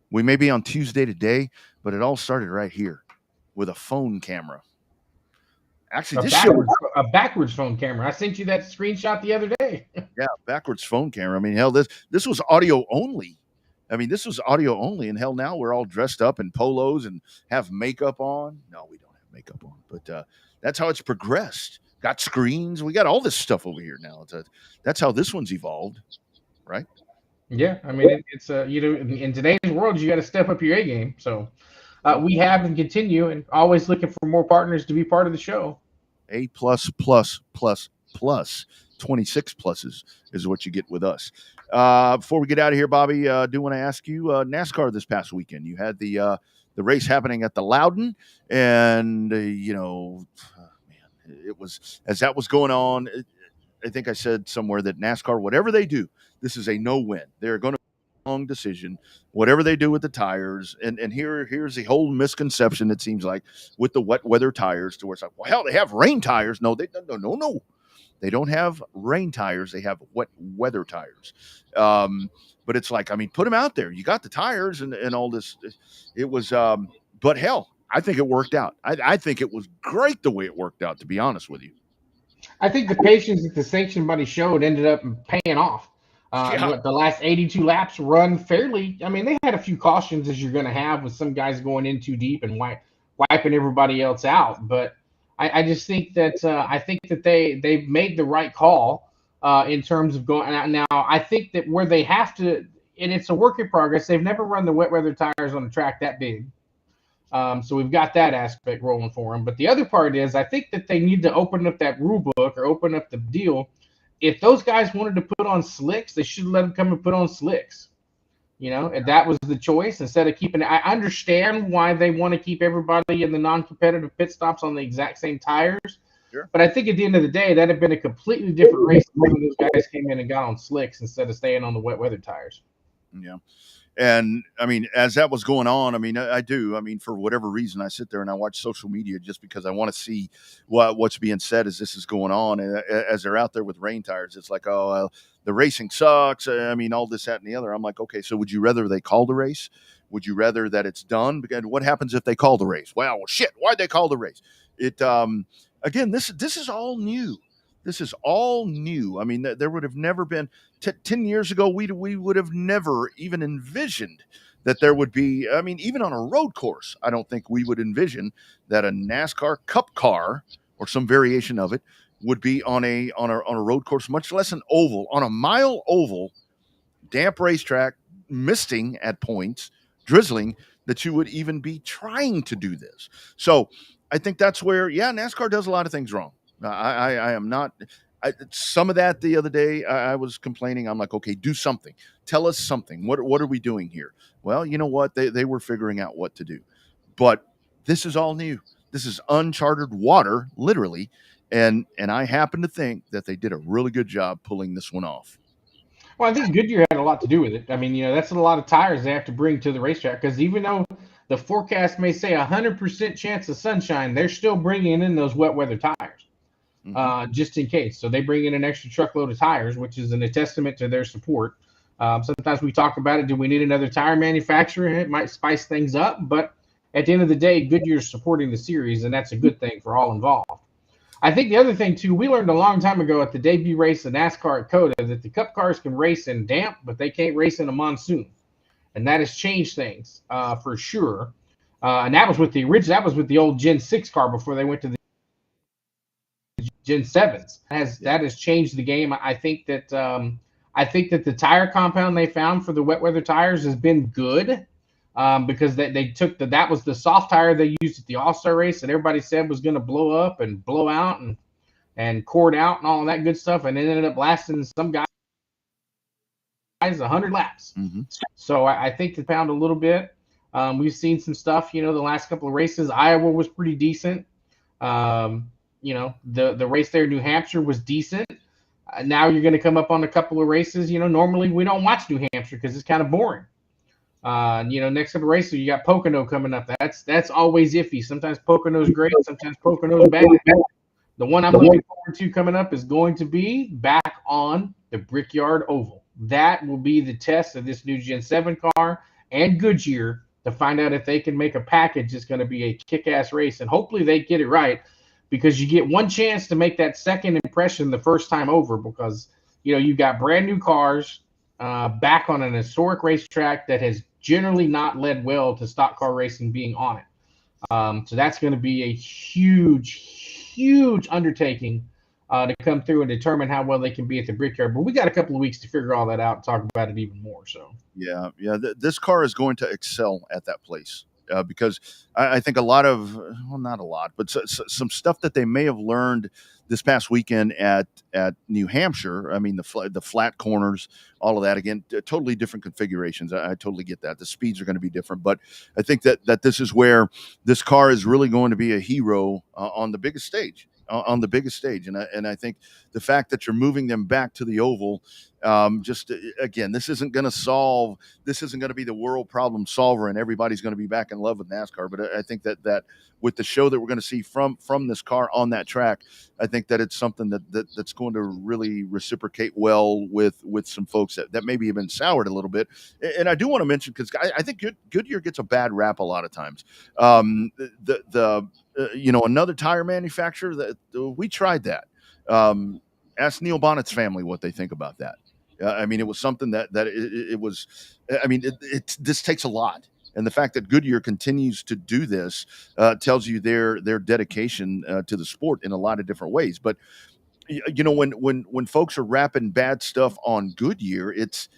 We may be on Tuesday today, but it all started right here with a phone camera. Actually, a backwards phone camera. I sent you that screenshot the other day. Yeah, backwards phone camera. I mean, hell, this was audio only. And hell, now we're all dressed up in polos and have makeup on. No, we don't have makeup on, but that's how it's progressed. Got screens. We got all this stuff over here now. That's how this one's evolved, right? Yeah, I mean, it's in today's world, you got to step up your A game. So we have and continue, and always looking for more partners to be part of the show. A++++, 26 pluses is what you get with us. Before we get out of here, Bobby, do want to ask you, NASCAR this past weekend, you had the race happening at the Loudon, and man, it was, as that was going on, I think I said somewhere that NASCAR, whatever they do, this is a no-win. They're going to make a long decision, whatever they do with the tires. And here's the whole misconception, it seems like, with the wet weather tires, to where it's like, well, hell, they have rain tires. No. They don't have rain tires. They have wet weather tires. But it's like, I mean, put them out there. You got the tires and all this. It was, but hell, I think it worked out. I think it was great the way it worked out, to be honest with you. I think the patience that the sanction body showed ended up paying off. The last 82 laps run fairly. I mean, they had a few cautions, as you're going to have with some guys going in too deep and wiping everybody else out. But I just think that they've made the right call in terms of going out. Now, I think that where they have to, and it's a work in progress, they've never run the wet weather tires on a track that big. So we've got that aspect rolling for them. But the other part is, I think that they need to open up that rule book or open up the deal. If those guys wanted to put on slicks, they should let them come and put on slicks. And that was the choice instead of keeping it. I understand why they want to keep everybody in the non-competitive pit stops on the exact same tires. Sure. But I think at the end of the day, that'd have been a completely different race if some of those guys came in and got on slicks instead of staying on the wet weather tires. Yeah. And I mean, as that was going on, I mean, I do. I mean, for whatever reason, I sit there and I watch social media just because I want to see what's being said as this is going on. And as they're out there with rain tires, it's like, oh, the racing sucks. I mean, all this, that, and the other. I'm like, okay, so would you rather they call the race? Would you rather that it's done? Because what happens if they call the race? Well, shit, why'd they call the race? Again, this is all new. This is all new. I mean, there would have never been 10 years ago. We would have never even envisioned that there would be. I mean, even on a road course, I don't think we would envision that a NASCAR Cup car or some variation of it would be on a road course, much less an oval, on a mile oval, damp racetrack, misting at points, drizzling, that you would even be trying to do this. So I think that's where, NASCAR does a lot of things wrong. I am not. Some of that the other day, I was complaining. I'm like, okay, do something. Tell us something. What are we doing here? Well, you know what? They were figuring out what to do. But this is all new. This is uncharted water, literally. And I happen to think that they did a really good job pulling this one off. Well, I think Goodyear had a lot to do with it. I mean, that's a lot of tires they have to bring to the racetrack because even though the forecast may say 100% chance of sunshine, they're still bringing in those wet weather tires. Just in case. So they bring in an extra truckload of tires, which is a testament to their support. Sometimes we talk about it. Do we need another tire manufacturer? It might spice things up. But at the end of the day, Goodyear's supporting the series, and that's a good thing for all involved. I think the other thing, too, we learned a long time ago at the debut race of NASCAR at COTA that the Cup cars can race in damp, but they can't race in a monsoon. And that has changed things for sure. And that was with the old Gen 6 car before they went to the Gen 7s. That has changed the game. I think that the tire compound they found for the wet weather tires has been good because they took that was the soft tire they used at the All-Star race that everybody said was going to blow up and blow out and cord out and all of that good stuff, and it ended up lasting some guys 100 laps. Mm-hmm. So I think they found a little bit. We've seen some stuff, the last couple of races. Iowa was pretty decent. The race there in New Hampshire was decent. Now you're going to come up on a couple of races. Normally we don't watch New Hampshire because it's kind of boring. Next couple of races, you got Pocono coming up. That's always iffy. Sometimes Pocono's great. Sometimes Pocono's bad. The one I'm looking forward to coming up is going to be back on the Brickyard Oval. That will be the test of this new Gen 7 car and Goodyear to find out if they can make a package that's going to be a kick-ass race. And hopefully they get it right, because you get one chance to make that second impression the first time over, because, you've got brand new cars back on an historic racetrack that has generally not led well to stock car racing being on it. So that's going to be a huge undertaking to come through and determine how well they can be at the Brickyard. But we got a couple of weeks to figure all that out and talk about it even more. So this car is going to excel at that place. Because I think a lot of, not a lot, but some stuff that they may have learned this past weekend at New Hampshire. I mean, the flat corners, all of that, again, totally different configurations. I totally get that. The speeds are going to be different, but I think that this is where this car is really going to be a hero on the biggest stage. And I think the fact that you're moving them back to the oval, again, this isn't going to be the world problem solver and everybody's going to be back in love with NASCAR. But I think that with the show that we're going to see from this car on that track, I think that it's something that's going to really reciprocate well with some folks that maybe have been soured a little bit. And I do want to mention, because I think Goodyear gets a bad rap a lot of times. Another tire manufacturer that we tried that. Ask Neil Bonnet's family what they think about that. It was something that it was. This takes a lot, and the fact that Goodyear continues to do this tells you their dedication to the sport in a lot of different ways. But when folks are rapping bad stuff on Goodyear, it's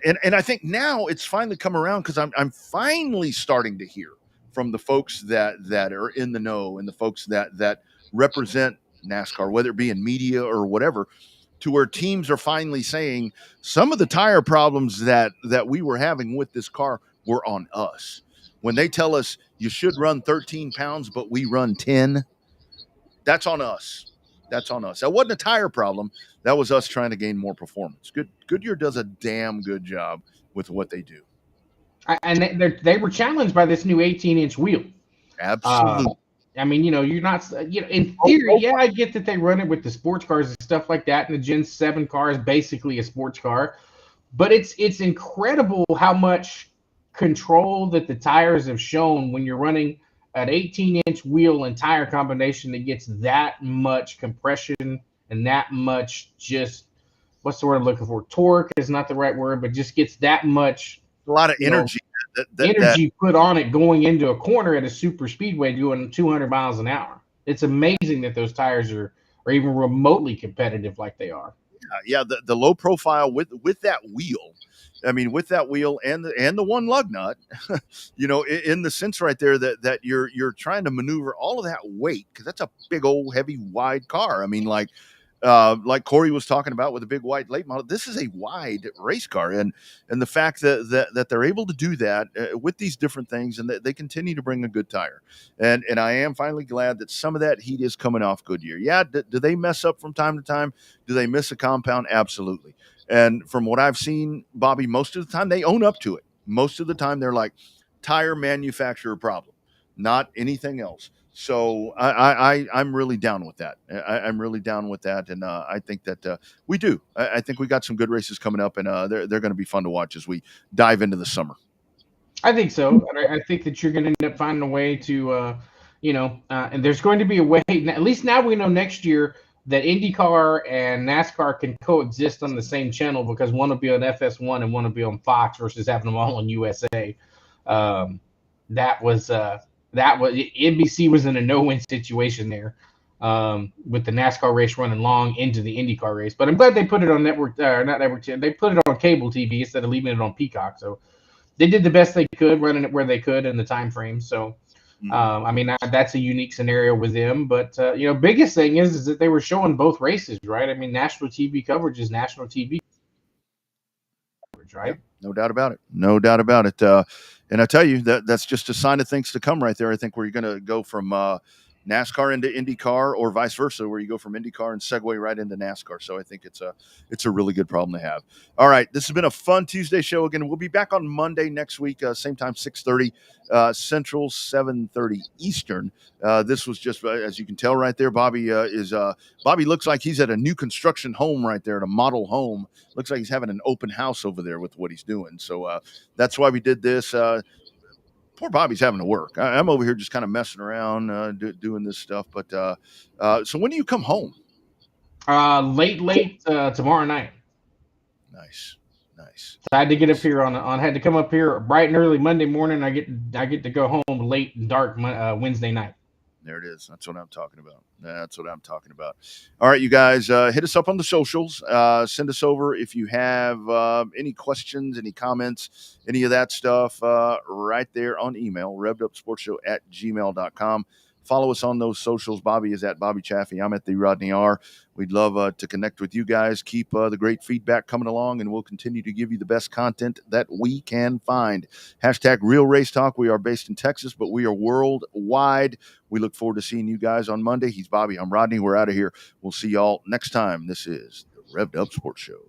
and I think now it's finally come around because I'm finally starting to hear from the folks that are in the know and the folks that represent NASCAR, whether it be in media or whatever, to where teams are finally saying some of the tire problems that we were having with this car were on us. When they tell us you should run 13 pounds, but we run 10, that's on us. That's on us. That wasn't a tire problem. That was us trying to gain more performance. Goodyear does a damn good job with what they do. And they were challenged by this new 18-inch wheel. Absolutely. I mean, you're not, in theory, yeah, I get that they run it with the sports cars and stuff like that. And the Gen 7 car is basically a sports car. But it's incredible how much control that the tires have shown when you're running an 18-inch wheel and tire combination that gets that much compression and that much just, what's the word I'm looking for? Torque is not the right word, but just gets that much. A lot of energy. Energy put on it going into a corner at a super speedway doing 200 miles an hour. It's amazing that those tires are even remotely competitive like they are. Yeah, the low profile with that wheel. I mean, with that wheel and the one lug nut, in the sense right there that you're trying to maneuver all of that weight, because that's a big old heavy wide car. I mean, like Corey was talking about with the big white late model, this is a wide race car, and the fact that they're able to do that with these different things, and that they continue to bring a good tire, and I am finally glad that some of that heat is coming off Goodyear. Yeah, do they mess up from time to time? Do they miss a compound? Absolutely. And from what I've seen, Bobby, most of the time they own up to it. Most of the time they're like, tire manufacturer problem, not anything else. So I'm really down with that. I'm really down with that, and I think that we do. I think we got some good races coming up, and they're going to be fun to watch as we dive into the summer. I think so. I think that you're going to end up finding a way to, and there's going to be a way. At least now we know next year that IndyCar and NASCAR can coexist on the same channel, because one will be on FS1 and one will be on Fox versus having them all on USA. That was NBC was in a no-win situation there, with the NASCAR race running long into the IndyCar race. But I'm glad they put it on network, not network. They put it on cable TV instead of leaving it on Peacock. So they did the best they could, running it where they could in the time frame. So. I mean, that's a unique scenario with them, but biggest thing is that they were showing both races, right? I mean, national TV coverage is national TV coverage, right? Yeah, no doubt about it. No doubt about it. And I tell you that's just a sign of things to come right there. I think where you're going to go from NASCAR into IndyCar, or vice versa, where you go from IndyCar and segue right into NASCAR. So I think it's a really good problem to have. All right, this has been a fun Tuesday show. Again, we'll be back on Monday next week, same time, 6:30 Central, 7:30 Eastern. This was just, as you can tell right there, Bobby looks like he's at a new construction home right there, at a model home. Looks like he's having an open house over there with what he's doing. So that's why we did this. Poor Bobby's having to work. I'm over here just kind of messing around, doing this stuff. But so when do you come home? Late tomorrow night. Nice. I had to get up here had to come up here bright and early Monday morning. I get to go home late and dark Wednesday night. There it is. That's what I'm talking about. All right, you guys, hit us up on the socials. Send us over if you have any questions, any comments, any of that stuff, right there on email, revvedupsportshow@gmail.com. Follow us on those socials. Bobby is at Bobby Chaffee. I'm at the Rodney R. We'd love to connect with you guys. Keep the great feedback coming along, and we'll continue to give you the best content that we can find. # Real Race Talk. We are based in Texas, but we are worldwide. We look forward to seeing you guys on Monday. He's Bobby. I'm Rodney. We're out of here. We'll see y'all next time. This is the Revved Up Sports Show.